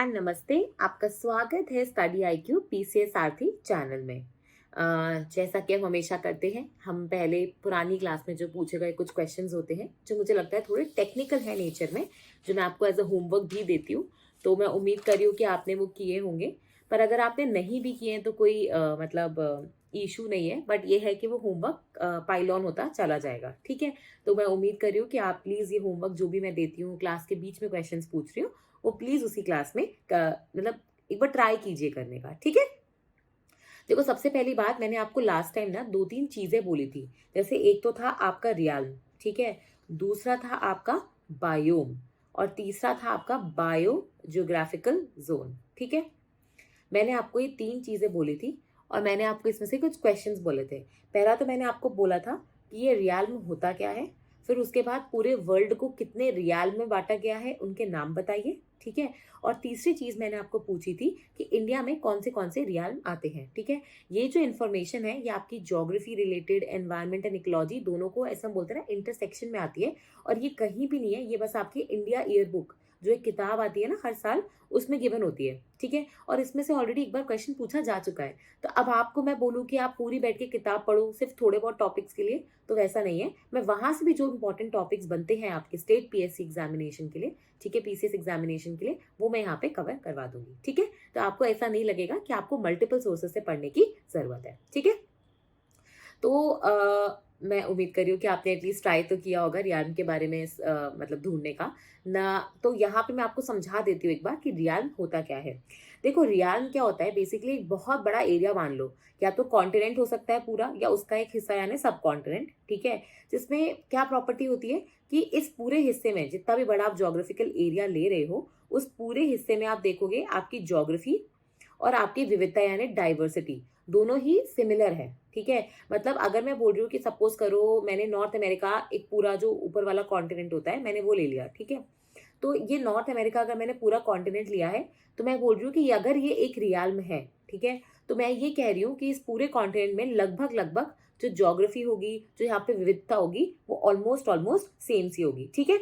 And नमस्ते। आपका स्वागत है स्टडी IQ PCS सारथी चैनल में। जैसा कि हम हमेशा करते हैं, हम पहले पुरानी क्लास में जो पूछे गए कुछ क्वेश्चंस होते हैं जो मुझे लगता है थोड़े टेक्निकल है नेचर में, जो मैं आपको एज अ होमवर्क भी देती हूँ। तो मैं उम्मीद कर रही हूँ कि आपने वो किए होंगे, पर अगर आपने नहीं भी किए हैं तो कोई मतलब इशू नहीं है। बट ये है कि वो होमवर्क पाइल ऑन होता चला जाएगा, ठीक है। तो मैं उम्मीद कर रही हूँ कि आप प्लीज़ ये होमवर्क जो भी मैं देती हूँ, क्लास के बीच में क्वेश्चंस पूछ रही हूँ, वो प्लीज उसी क्लास में मतलब एक बार ट्राई कीजिए करने का, ठीक है। देखो, सबसे पहली बात, मैंने आपको लास्ट टाइम ना दो तीन चीजें बोली थी। जैसे एक तो था आपका रियाल्म, ठीक है। दूसरा था आपका बायोम, और तीसरा था आपका बायो जियोग्राफिकल जोन, ठीक है। मैंने आपको ये तीन चीजें बोली थी, और मैंने आपको इसमें से कुछ क्वेश्चंस बोले थे। पहला तो मैंने आपको बोला था कि ये रियाल्म होता क्या है। फिर उसके बाद पूरे वर्ल्ड को कितने रियाल में बांटा गया है, उनके नाम बताइए, ठीक है। और तीसरी चीज मैंने आपको पूछी थी कि इंडिया में कौन से रियाल आते हैं, ठीक है। ये जो इन्फॉर्मेशन है, ये आपकी geography related, environment and ecology, दोनों को ऐसा बोलते हैं ना, इंटरसेक्शन में आती है। और ये कहीं भी नहीं है, ये बस आपकी इंडिया ईयर बुक, जो एक किताब आती है ना हर साल, उसमें गिवन होती है, ठीक है। और इसमें से ऑलरेडी एक बार क्वेश्चन पूछा जा चुका है। तो अब आपको मैं बोलूँ कि आप पूरी बैठ के किताब पढ़ो सिर्फ थोड़े बहुत टॉपिक्स के लिए, तो वैसा नहीं है। मैं वहां से भी जो इंपॉर्टेंट टॉपिक्स बनते हैं आपके स्टेट PSC एग्जामिनेशन के लिए, ठीक है, PCS एग्जामिनेशन के लिए, वो मैं यहाँ पे कवर करवा दूंगी, ठीक है। तो आपको ऐसा नहीं लगेगा कि आपको मल्टीपल सोर्सेस से पढ़ने की जरूरत है, ठीक है। तो मैं उम्मीद कर रही हूँ कि आपने एटलीस्ट ट्राई तो किया होगा रियाल्म के बारे में मतलब ढूंढने का ना। तो यहाँ पे मैं आपको समझा देती हूँ एक बार कि रियाल्म होता क्या है। देखो, रियाल्म क्या होता है, बेसिकली एक बहुत बड़ा एरिया मान लो, या तो कॉन्टिनेंट हो सकता है पूरा, या उसका एक हिस्सा यानी सब कॉन्टिनेंट, ठीक है। जिसमें क्या प्रॉपर्टी होती है कि इस पूरे हिस्से में जितना भी बड़ा आप ज्योग्राफिकल एरिया ले रहे हो, उस पूरे हिस्से में आप देखोगे आपकी ज्योग्राफी और आपकी विविधता यानी डाइवर्सिटी दोनों ही सिमिलर है, ठीक है। मतलब अगर मैं बोल रही हूँ कि सपोज करो मैंने नॉर्थ अमेरिका, एक पूरा जो ऊपर वाला कॉन्टिनेंट होता है, मैंने वो ले लिया, ठीक है। तो ये नॉर्थ अमेरिका अगर मैंने पूरा कॉन्टिनेंट लिया है, तो मैं बोल रही हूँ कि अगर ये एक रियाल्म है, ठीक है, तो मैं ये कह रही हूँ कि इस पूरे कॉन्टिनेंट में लगभग लगभग जो ज्योग्राफी होगी, जो यहाँ पे विविधता होगी, वो ऑलमोस्ट ऑलमोस्ट सेम सी होगी, ठीक है।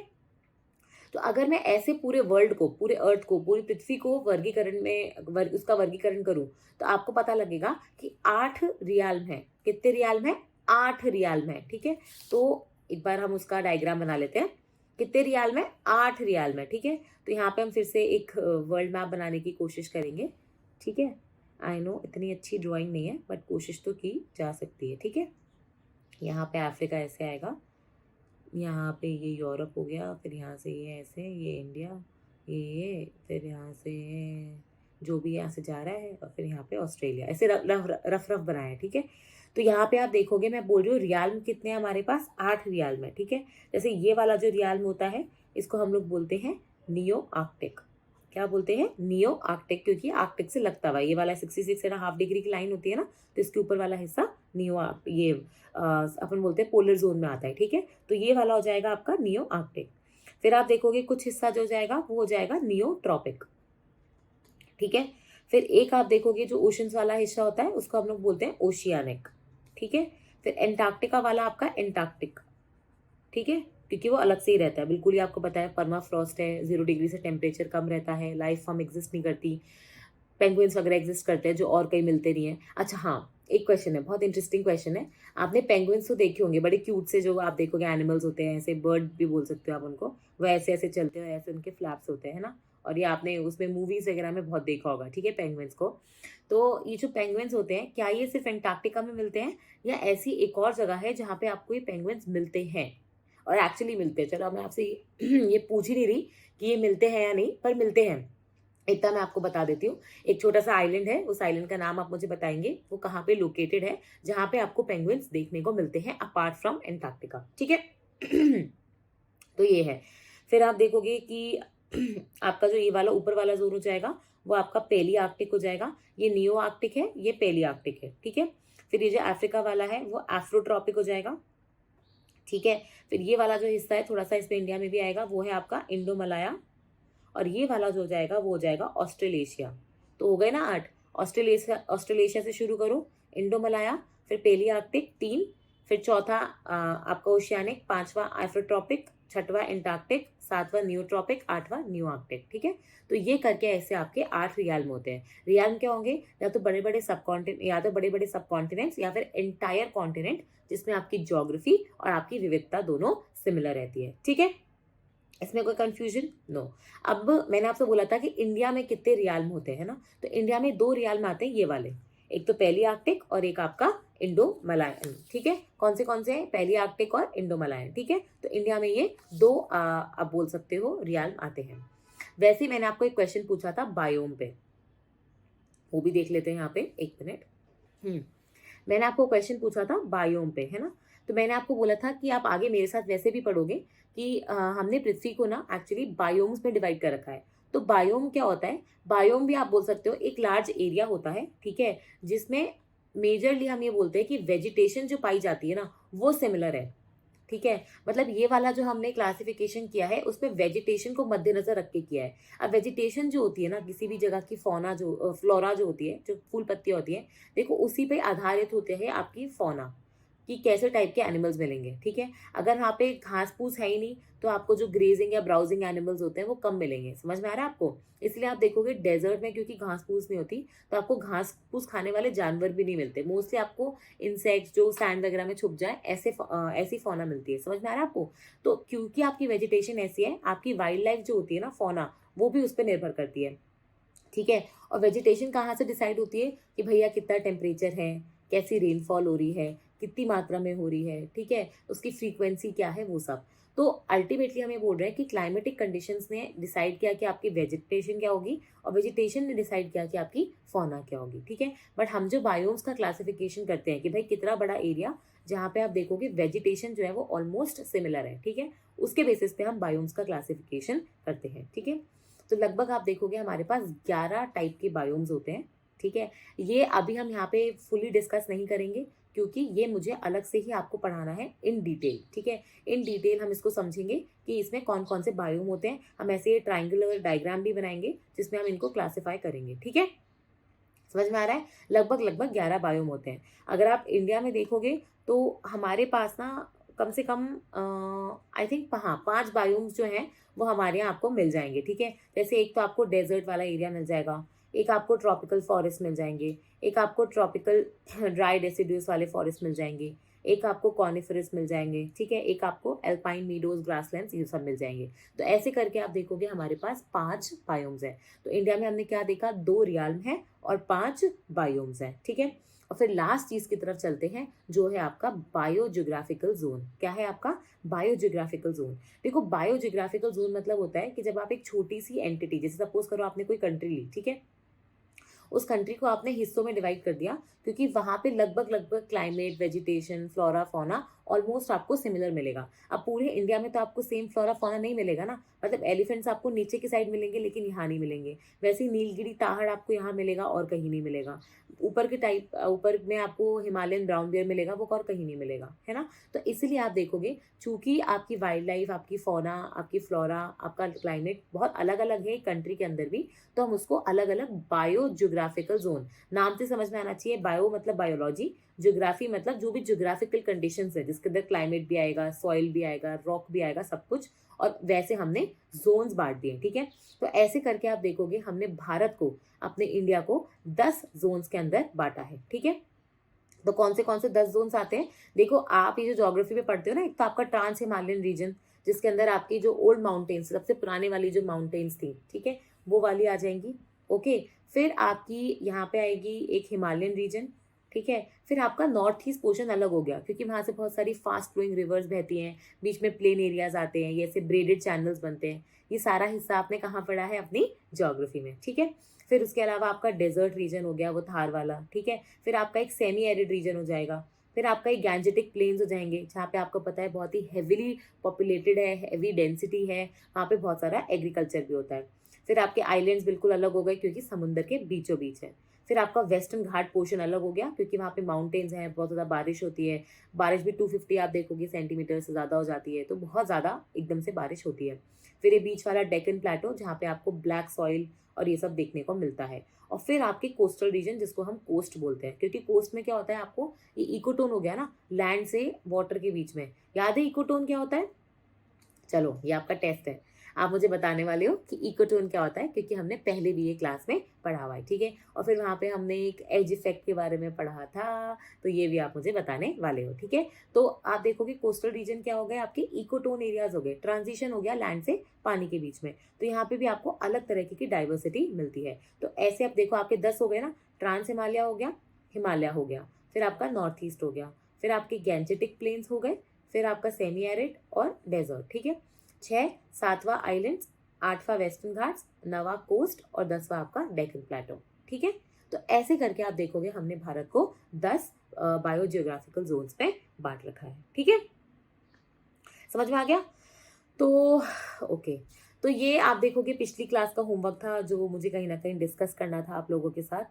तो अगर मैं ऐसे पूरे वर्ल्ड को, पूरे अर्थ को, पूरी पृथ्वी को वर्गीकरण में उसका वर्गीकरण करूं, तो आपको पता लगेगा कि 8 रियाल्म है। कितने रियाल्म है? 8 रियाल्म है, ठीक है। तो एक बार हम उसका डायग्राम बना लेते हैं। कितने रियाल्म है? 8 रियाल्म है, ठीक है। तो यहाँ पे हम फिर से एक वर्ल्ड मैप बनाने की कोशिश करेंगे, ठीक है। आई नो इतनी अच्छी ड्राइंग नहीं है, बट कोशिश तो की जा सकती है, ठीक है। यहाँ पे अफ्रीका ऐसे आएगा, यहाँ पे ये यूरोप हो गया, फिर यहाँ से ये ऐसे, ये इंडिया, ये फिर यहाँ से जो भी यहाँ से जा रहा है, और फिर यहाँ पे ऑस्ट्रेलिया, ऐसे रफ रफ बनाया है, ठीक है। तो यहाँ पे आप देखोगे, मैं बोल रही हूँ रियाल्म कितने हैं हमारे पास? 8 रियाल्म है, ठीक है। जैसे ये वाला जो रियाल्म होता है, इसको हम लोग बोलते हैं नियो आर्कटिक। क्या बोलते हैं? नियो आर्कटिक, क्योंकि आर्कटिक से लगता हुआ ये वाला 66.5 डिग्री की लाइन होती है ना, तो इसके ऊपर वाला हिस्सा नियो ये अपन बोलते हैं पोलर जोन में आता है, ठीक है। तो ये वाला हो जाएगा आपका नियो आर्कटिक। फिर आप देखोगे कुछ हिस्सा जो जाएगा वो हो जाएगा नियो ट्रॉपिक, ठीक है। फिर एक आप देखोगे जो ओशंस वाला हिस्सा होता है, उसको हम लोग बोलते हैं ओशियानिक, ठीक है। फिर एंटार्क्टिका वाला आपका एंटार्क्टिक, ठीक है, क्योंकि वो अलग से ही रहता है, बिल्कुल ही आपको पता है परमा फ्रॉस्ट है, 0 डिग्री से टेम्परेचर कम रहता है, लाइफ फॉर्म एग्जिस्ट नहीं करती, पेंगुइन्स वगैरह एग्जिस्ट करते हैं जो और कहीं मिलते नहीं है। अच्छा हाँ, एक क्वेश्चन है, बहुत इंटरेस्टिंग क्वेश्चन है। आपने पेंगुइन्स तो देखे होंगे, बड़े क्यूट से जो आप देखोगे एनिमल्स होते हैं, ऐसे बर्ड भी बोल सकते हो आप उनको, वो ऐसे ऐसे चलते हैं, ऐसे उनके फ्लैप्स होते हैं ना। और ये आपने उसमें मूवीज वगैरह में बहुत देखा होगा, ठीक है, पेंगुइन्स को। तो ये जो पेंगुइन्स होते हैं, क्या ये सिर्फ एंटार्क्टिका में मिलते हैं, या ऐसी एक और जगह है जहाँ पे आपको ये पेंगुइन्स मिलते हैं, और एक्चुअली मिलते हैं? चलो मैं आपसे ये पूछ ही नहीं रही कि ये मिलते हैं या नहीं, पर मिलते हैं, इतना मैं आपको बता देती हूँ। एक छोटा सा आइलैंड है, उस आइलैंड का नाम आप मुझे बताएंगे, वो कहाँ पे लोकेटेड है, जहाँ पे आपको पेंगुइन्स देखने को मिलते हैं अपार्ट फ्रॉम एंटार्क्टिका, ठीक है। तो ये है। फिर आप देखोगे कि आपका जो ये वाला ऊपर वाला जोन हो जाएगा, वो आपका पेली आर्कटिक हो जाएगा। ये नियो आर्कटिक है, ये पेली आर्कटिक है, ठीक है। फिर ये जो अफ्रीका वाला है, वो एफ्रोट्रॉपिक हो जाएगा, ठीक है। फिर ये वाला जो हिस्सा है, थोड़ा सा इसमें इंडिया में भी आएगा, वो है आपका इंडो मलाया। और ये वाला जो हो जाएगा वो हो जाएगा ऑस्ट्रेलेशिया। तो हो गए ना 8। ऑस्ट्रेलेशिया, ऑस्ट्रेलेशिया से शुरू करो, इंडो मलाया, फिर पेली आर्कटिक 3, फिर चौथा आपका ओशियानिक, पांचवा एफ्रोट्रॉपिक, छठवां एंटार्क्टिक, सातवां न्यूट्रॉपिक, आठवां न्यू आर्कटिक। ठीक है, तो ये करके ऐसे आपके 8 रियाल्म होते हैं। रियाल्म क्या होंगे? या तो बड़े बड़े सब कॉन्टिनेंट, या तो बड़े बड़े सब कॉन्टिनेंट्स, या फिर एंटायर कॉन्टिनेंट जिसमें आपकी ज्योग्राफी और आपकी विविधता दोनों सिमिलर रहती है। ठीक है, इसमें कोई कंफ्यूजन? नो। अब मैंने आपसे बोला था कि इंडिया में कितने रियाल्म होते हैं ना, तो इंडिया में 2 रियाल्म आते हैं, ये वाले, एक तो पहली आर्कटिक और एक आपका इंडो मलायन। ठीक है, कौन से हैं? पहली आर्कटिक और इंडो मलायन। ठीक है, तो इंडिया में ये 2 आप बोल सकते हो रियाल्म आते हैं। वैसे ही मैंने आपको एक क्वेश्चन पूछा था बायोम पे, वो भी देख लेते हैं यहाँ पे, एक मिनट। मैंने आपको क्वेश्चन पूछा था बायोम पे, है ना, तो मैंने आपको बोला था कि आप आगे मेरे साथ वैसे भी पढ़ोगे कि हमने पृथ्वी को ना एक्चुअली बायोम्स में डिवाइड कर रखा है। तो बायोम क्या होता है? बायोम भी आप बोल सकते हो एक लार्ज एरिया होता है, ठीक है, जिसमें मेजरली हम ये बोलते हैं कि वेजिटेशन जो पाई जाती है ना वो सिमिलर है। ठीक है, मतलब ये वाला जो हमने क्लासिफिकेशन किया है उसमें वेजिटेशन को मद्देनजर रख के किया है। अब वेजिटेशन जो होती है ना किसी भी जगह की, फौना जो फ्लोरा जो होती है, जो फूल पत्तियां होती है, देखो उसी पे आधारित होते हैं आपकी फौना, कि कैसे टाइप के एनिमल्स मिलेंगे। ठीक है, अगर वहाँ पे घास फूस है ही नहीं तो आपको जो ग्रेजिंग या ब्राउजिंग एनिमल्स होते हैं वो कम मिलेंगे। समझ में आ रहा है आपको? इसलिए आप देखोगे डेजर्ट में क्योंकि घास फूस नहीं होती तो आपको घास फूस खाने वाले जानवर भी नहीं मिलते, मोस्टली आपको इंसेक्ट्स जो सैंड वगैरह में छुप जाए ऐसी फौना मिलती है। समझ में आ रहा है आपको? तो क्योंकि आपकी वेजिटेशन ऐसी है, आपकी वाइल्ड लाइफ जो होती है ना, फौना, वो भी उस पर निर्भर करती है। ठीक है, और वेजिटेशन कहाँ से डिसाइड होती है कि भैया कितना टेम्परेचर है, कैसी रेनफॉल हो रही है, कितनी मात्रा में हो रही है, ठीक है, उसकी फ्रीक्वेंसी क्या है, वो सब। तो अल्टीमेटली हम ये बोल रहे हैं कि क्लाइमेटिक कंडीशंस ने डिसाइड किया कि आपकी वेजिटेशन क्या होगी, और वेजिटेशन ने डिसाइड किया कि आपकी फौना क्या होगी। ठीक है, बट हम जो बायोम्स का क्लासिफिकेशन करते हैं कि भाई कितना बड़ा एरिया, जहाँ पे आप देखोगे वेजिटेशन जो है वो ऑलमोस्ट सिमिलर है, ठीक है, उसके बेसिस पे हम बायोम्स का क्लासिफिकेशन करते हैं। ठीक है, तो लगभग आप देखोगे हमारे पास 11 टाइप के बायोम्स होते हैं। ठीक है, ये अभी हम यहाँ पे फुली डिस्कस नहीं करेंगे क्योंकि ये मुझे अलग से ही आपको पढ़ाना है इन डिटेल। ठीक है, इन डिटेल हम इसको समझेंगे कि इसमें कौन कौन से बायोम होते हैं। हम ऐसे ट्राइंगुलर डायग्राम भी बनाएंगे जिसमें हम इनको क्लासीफाई करेंगे। ठीक है, समझ में आ रहा है? लगभग 11 बायोम होते हैं। अगर आप इंडिया में देखोगे तो हमारे पास ना कम से कम आई थिंक हाँ 5 बायोम्स जो हैं वो हमारे यहाँ आपको मिल जाएंगे। ठीक है, जैसे एक तो आपको डेजर्ट वाला एरिया मिल जाएगा, एक आपको ट्रॉपिकल फॉरेस्ट मिल जाएंगे, एक आपको ट्रॉपिकल ड्राई डेसिडुअस वाले फॉरेस्ट मिल जाएंगे, एक आपको कॉनिफरस मिल जाएंगे, ठीक है, एक आपको एल्पाइन मीडोज ग्रासलैंड्स ये सब मिल जाएंगे। तो ऐसे करके आप देखोगे हमारे पास 5 बायोम्स हैं। तो इंडिया में हमने क्या देखा? 2 रियाल्म है और 5 बायोम्स हैं। ठीक है, और फिर लास्ट चीज की तरफ चलते हैं जो है आपका बायोजियोग्राफिकल जोन। क्या है आपका बायोजियोग्राफिकल जोन? देखो बायोजियोग्राफिकल जोन मतलब होता है कि जब आप एक छोटी सी एंटिटी, जैसे सपोज करो आपने कोई कंट्री ली, ठीक है, उस कंट्री को आपने हिस्सों में डिवाइड कर दिया क्योंकि वहां पे लगभग climate, vegetation, flora, fauna almost आपको सिमिलर मिलेगा। अब पूरे इंडिया में तो आपको सेम फ्लोरा फौना नहीं मिलेगा ना, मतलब एलिफेंट्स आपको नीचे की साइड मिलेंगे लेकिन यहाँ नहीं मिलेंगे। वैसे ही नीलगिरी ताहड़ आपको यहाँ मिलेगा और कहीं नहीं मिलेगा। ऊपर के टाइप, ऊपर में आपको हिमालयन ब्राउन बियर मिलेगा, वो और कहीं नहीं मिलेगा, है ना। तो इसलिए आप देखोगे चूंकि आपकी वाइल्ड लाइफ, आपकी फौना, आपकी फ्लोरा, आपका क्लाइमेट बहुत अलग अलग है कंट्री के अंदर भी, तो हम उसको अलग अलग बायो जियोग्राफिकल जोन, नाम से समझ में आना चाहिए। बायो मतलब बायोलॉजी, ज्योग्राफी मतलब जो भी ज्योग्राफिकल कंडीशंस है जिसके अंदर क्लाइमेट भी आएगा, सॉइल भी आएगा, रॉक भी आएगा, सब कुछ, और वैसे हमने जोन्स बांट दिए। ठीक है, तो ऐसे करके आप देखोगे हमने भारत को, अपने इंडिया को 10 जोन्स के अंदर बांटा है। ठीक है, तो कौन से 10 जोन्स आते हैं? देखो आप ये जो ज्योग्राफी में पढ़ते हो ना, एक तो आपका ट्रांस हिमालयन रीजन जिसके अंदर आपकी जो ओल्ड माउंटेन्स, सबसे पुराने वाली जो माउंटेन्स थी, ठीक है, वो वाली आ जाएंगी। ओके, फिर आपकी यहाँ पे आएगी एक हिमालयन रीजन। ठीक है, फिर आपका नॉर्थ ईस्ट पोर्शन अलग हो गया क्योंकि वहां से बहुत सारी फास्ट फ्लोइंग रिवर्स बहती हैं, बीच में प्लेन एरियाज आते हैं, ये ऐसे ब्रेडेड चैनल्स बनते हैं। ये सारा हिस्सा आपने कहाँ पढ़ा है? अपनी ज्योग्राफी में। ठीक है, फिर उसके अलावा आपका डेजर्ट रीजन हो गया, वो थार वाला। ठीक है, फिर आपका एक सेमी एरिड रीजन हो जाएगा, फिर आपका एक गैंजेटिक प्लेन्स हो जाएंगे जहाँ पे आपको पता है बहुत ही हेविली पॉपुलेटेड है, हेवी डेंसिटी है, वहाँ पे बहुत सारा एग्रीकल्चर भी होता है। फिर आपके आइलैंड्स बिल्कुल अलग हो गए क्योंकि समुद्र के बीचों बीच है। फिर आपका वेस्टर्न घाट पोर्शन अलग हो गया क्योंकि वहाँ पे माउंटेन्स हैं, बहुत ज़्यादा बारिश होती है, बारिश भी 250 आप देखोगे सेंटीमीटर से ज़्यादा हो जाती है, तो बहुत ज़्यादा एकदम से बारिश होती है। फिर ये बीच वाला डेक्कन प्लेटो जहाँ पे आपको ब्लैक सॉइल और ये सब देखने को मिलता है। और फिर आपके कोस्टल रीजन जिसको हम कोस्ट बोलते हैं, क्योंकि कोस्ट में क्या होता है, आपको ये इकोटोन हो गया ना, लैंड से वाटर के बीच में, याद है इकोटोन क्या होता है? चलो ये आपका टेस्ट है। आप मुझे बताने वाले हो कि इकोटोन क्या होता है, क्योंकि हमने पहले भी ये क्लास में पढ़ा हुआ है, ठीक है। और फिर वहाँ पे हमने एक एज इफेक्ट के बारे में पढ़ा था, तो ये भी आप मुझे बताने वाले हो, ठीक है। तो आप देखोगे कोस्टल रीजन क्या हो गए, आपके इकोटोन एरियाज हो गए, ट्रांजिशन हो गया लैंड से पानी के बीच में। तो यहाँ पे भी आपको अलग तरह की डाइवर्सिटी मिलती है। तो ऐसे आप देखो, आपके 10 हो गए ना। ट्रांस हिमालय हो गया, हिमालय हो गया, फिर आपका नॉर्थ ईस्ट हो गया, फिर आपके गैंजेटिक प्लेन्स हो गए, फिर आपका सेमी एरिड और डेजर्ट, ठीक है। 6, 7वां आइलैंड्स, 8वां वेस्टर्न घाट्स, 9वां कोस्ट और 10वां आपका डेक्कन प्लेटो, ठीक है। तो ऐसे करके आप देखोगे हमने भारत को 10 बायोजियोग्राफिकल जोन्स में बांट रखा है, ठीक है। समझ में आ गया? तो ओके, तो ये आप देखोगे पिछली क्लास का होमवर्क था जो मुझे कहीं ना कहीं डिस्कस करना था आप लोगों के साथ।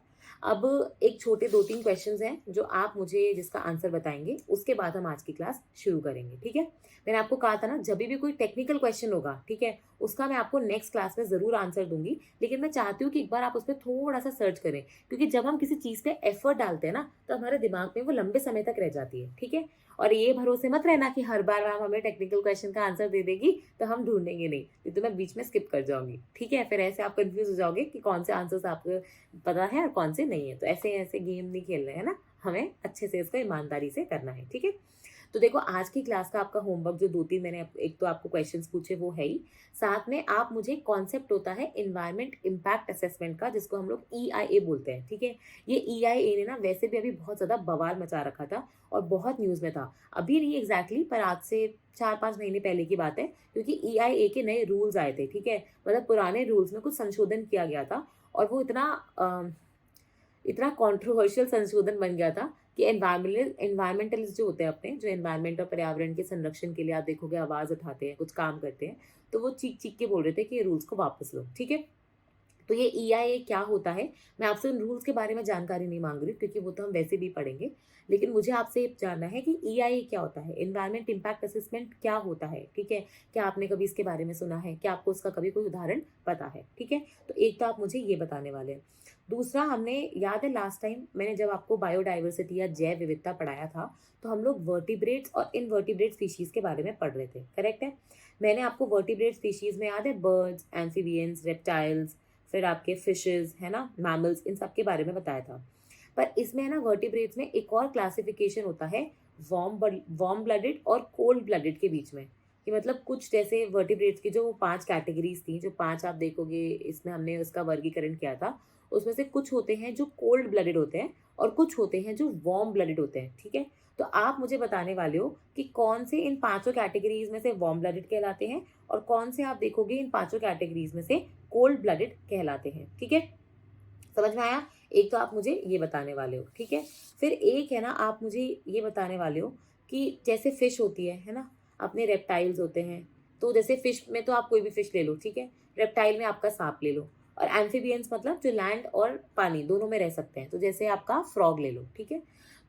अब एक छोटे 2-3 क्वेश्चंस हैं जो आप मुझे जिसका आंसर बताएंगे, उसके बाद हम आज की क्लास शुरू करेंगे, ठीक है। मैंने आपको कहा था ना, जब भी कोई टेक्निकल क्वेश्चन होगा, ठीक है, उसका मैं आपको नेक्स्ट क्लास में जरूर आंसर दूंगी, लेकिन मैं चाहती हूँ कि एक बार आप उस पर थोड़ा सा सर्च करें, क्योंकि जब हम किसी चीज पे एफर्ट डालते हैं ना, तो हमारे दिमाग में वो लंबे समय तक रह जाती है, ठीक है। और ये भरोसे मत रहना कि हर बार मैम हमें टेक्निकल क्वेश्चन का आंसर दे देगी तो हम ढूंढेंगे नहीं, तो मैं बीच में स्किप कर जाऊंगी, ठीक है। फिर ऐसे आप कंफ्यूज हो जाओगे कि कौन से आंसर्स आपको पता है और कौन से नहीं है। तो ऐसे ऐसे गेम नहीं खेलने हैं ना, हमें अच्छे से इसको ईमानदारी से करना है, ठीक है। तो देखो आज की क्लास का आपका होमवर्क जो 2-3 मैंने एक तो आपको क्वेश्चंस पूछे वो है ही, साथ में आप मुझे कॉन्सेप्ट होता है इन्वायरमेंट इम्पैक्ट असेसमेंट का, जिसको हम लोग EIA बोलते हैं, ठीक है। ये EIA ने ना वैसे भी अभी बहुत ज्यादा बवाल मचा रखा था और बहुत न्यूज में था। अभी नहीं एग्जैक्टली, पर आज से 4-5 महीने पहले की बात है, क्योंकि EIA के नए रूल्स आए थे, ठीक है। मतलब पुराने रूल्स में कुछ संशोधन किया गया था और वो इतना कंट्रोवर्शियल संशोधन बन गया था कि एनवायरमेंटलिस्ट जो होते हैं, अपने जो एनवायरमेंट और पर्यावरण के संरक्षण के लिए आप देखोगे आवाज उठाते हैं, कुछ काम करते हैं, तो वो चीख चीख के बोल रहे थे कि ये रूल्स को वापस लो, ठीक है। तो ये EIA क्या होता है, मैं आपसे उन रूल्स के बारे में जानकारी नहीं मांग रही, क्योंकि वो तो हम वैसे भी पढ़ेंगे, लेकिन मुझे आपसे ये जानना है कि EIA क्या होता है, इन्वायरमेंट इम्पैक्ट असेसमेंट क्या होता है, ठीक है। क्या आपने कभी इसके बारे में सुना है, क्या आपको उसका कभी कोई उदाहरण पता है, ठीक है। तो एक तो आप मुझे ये बताने वाले हैं। दूसरा, हमने याद है लास्ट टाइम मैंने जब आपको बायोडाइवर्सिटी या जैव विविधता पढ़ाया था, तो हम लोग वर्टिब्रेट्स और इनवर्टिब्रेट स्पीशीज के बारे में पढ़ रहे थे, करेक्ट है। मैंने आपको वर्टिब्रेट स्पीशीज में याद है बर्ड्स, एम्फीबियंस, रेप्टाइल्स, फिर आपके फिशेज है ना, मैमल्स, इन सब के बारे में बताया था। पर इसमें है ना वर्टिब्रेट्स में एक और क्लासिफिकेशन होता है वार्म ब्लडेड और कोल्ड ब्लडेड के बीच में, कि मतलब कुछ जैसे वर्टिब्रेट्स की जो 5 कैटेगरीज थी, जो 5 आप देखोगे इसमें हमने उसका वर्गीकरण किया था, उसमें से कुछ होते हैं जो कोल्ड ब्लडेड होते हैं और कुछ होते हैं जो वार्म ब्लडेड होते हैं, ठीक है। तो आप मुझे बताने वाले हो कि कौन से इन 5 कैटेगरीज में से वार्म ब्लडेड कहलाते हैं और कौन से आप देखोगे इन 5 कैटेगरीज में से कोल्ड ब्लडेड कहलाते हैं, ठीक है। समझ में आया? एक तो आप मुझे ये बताने वाले हो, ठीक है। फिर एक है ना, आप मुझे ये बताने वाले हो कि जैसे फिश होती है ना, अपने रेप्टाइल्स होते हैं, तो जैसे फिश में तो आप कोई भी फिश ले लो, ठीक है। रेप्टाइल में आपका सांप ले लो, और एम्फीबियंस मतलब जो लैंड और पानी दोनों में रह सकते हैं, तो जैसे आपका फ्रॉग ले लो, ठीक है।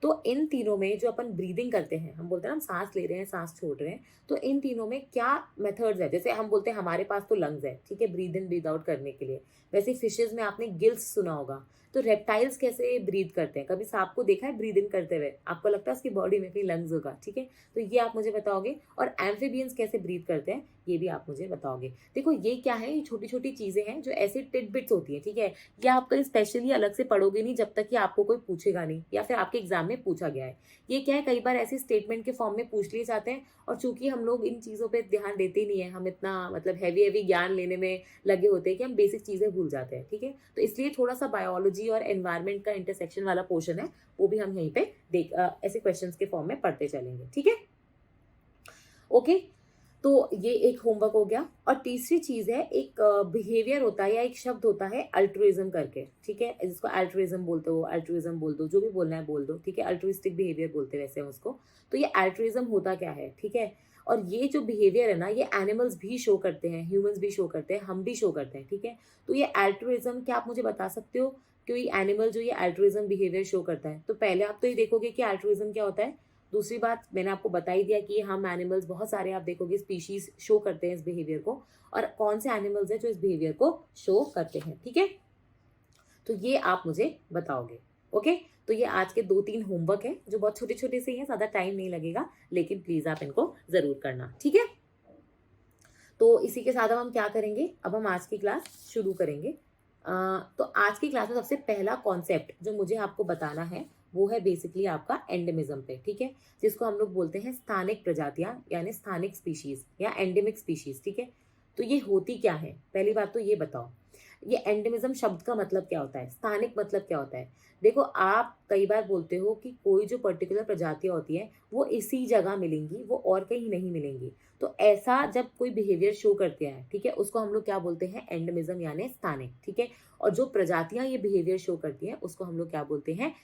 तो इन तीनों में जो अपन ब्रीदिंग करते हैं, हम बोलते हैं ना हम सांस ले रहे हैं सांस छोड़ रहे हैं, तो इन तीनों में क्या मेथड्स है। जैसे हम बोलते हैं हमारे पास तो लंग्स है, ठीक है, ब्रीद इन ब्रीद आउट करने के लिए। वैसे फिशेज में आपने गिल्स सुना होगा। तो रेप्टाइल्स कैसे ब्रीद करते हैं, कभी सांप को देखा है ब्रीद इन करते हुए? आपको लगता है उसकी बॉडी में कहीं लंग्स होगा, ठीक है। तो ये आप मुझे बताओगे। और एम्फीबियंस कैसे ब्रीद करते हैं, ये भी आप मुझे बताओगे। देखो ये क्या है, ये छोटी छोटी चीजें हैं जो ऐसी टिडबिट्स होती है, ठीक है। ये आप कहीं स्पेशली अलग से पढ़ोगे नहीं जब तक कि आपको कोई पूछेगा नहीं, या फिर आपके एग्जाम में पूछा गया है। ये क्या है, कई बार ऐसे स्टेटमेंट के फॉर्म में पूछ लिए जाते हैं, और चूंकि हम लोग इन चीजों पे ध्यान देते ही नहीं है, हम इतना मतलब हैवी हैवी ज्ञान लेने में लगे होते हैं कि हम बेसिक चीजें भूल जाते हैं, ठीक है। तो इसलिए थोड़ा सा बायोलॉजी और एनवायरमेंट का इंटरसेक्शन वाला पोर्शन है, वो भी हम यहीं पे ऐसे क्वेश्चंस के फॉर्म में पढ़ते चलेंगे, ठीक है। ओके, तो ये एक होमवर्क हो गया। और तीसरी चीज है, एक बिहेवियर होता है या एक शब्द होता है अल्ट्रुइज्म करके, ठीक है। जिसको अल्ट्रुइज्म बोलते हो, अल्ट्रुइज्म बोल दो, जो भी बोलना है बोल दो, ठीक है। अल्ट्रुइस्टिक बिहेवियर बोलते हैं वैसे हम उसको। तो ये अल्ट्रुइज्म होता क्या है, ठीक है। और ये जो बिहेवियर है ना, ये एनिमल्स भी शो करते हैं, ह्यूमंस भी शो करते हैं, हम भी शो करते हैं, ठीक है। तो ये अल्ट्रुइज्म क्या आप मुझे बता सकते हो, कोई एनिमल जो ये अल्ट्रुइज्म बिहेवियर शो करता है? तो पहले आप तो ये देखोगे कि अल्ट्रुइज्म क्या होता है। दूसरी बात, मैंने आपको बता ही दिया कि हम एनिमल्स बहुत सारे आप देखोगे स्पीशीज शो करते हैं इस बिहेवियर को, और कौन से एनिमल्स हैं जो इस बिहेवियर को शो करते हैं, ठीक है। तो ये आप मुझे बताओगे, ओके। तो ये आज के 2-3 होमवर्क है जो बहुत छोटे छोटे से ही हैं, ज्यादा टाइम नहीं लगेगा, लेकिन प्लीज आप इनको जरूर करना, ठीक है। तो इसी के साथ अब हम क्या करेंगे, अब हम आज की क्लास शुरू करेंगे। तो आज की क्लास में सबसे पहला कॉन्सेप्ट जो मुझे आपको बताना है वो है बेसिकली आपका एंडेमिज्म पे, ठीक है, जिसको हम लोग बोलते हैं स्थानिक प्रजातियां यानी स्थानिक स्पीशीज या एंडेमिक स्पीशीज, ठीक है। तो ये होती क्या है, पहली बात तो ये बताओ, ये एंडेमिज्म शब्द का मतलब क्या होता है, स्थानिक मतलब क्या होता है। देखो, आप कई बार बोलते हो कि कोई जो पर्टिकुलर प्रजातियां होती है वो इसी जगह मिलेंगी, वो और कहीं नहीं मिलेंगी। तो ऐसा जब कोई बिहेवियर शो करते हैं, ठीक है, उसको हम लोग क्या बोलते हैं, एंडेमिज्म यानी स्थानिक, ठीक है। और जो प्रजातियां ये बिहेवियर शो करती हैं उसको हम लोग क्या बोलते हैं,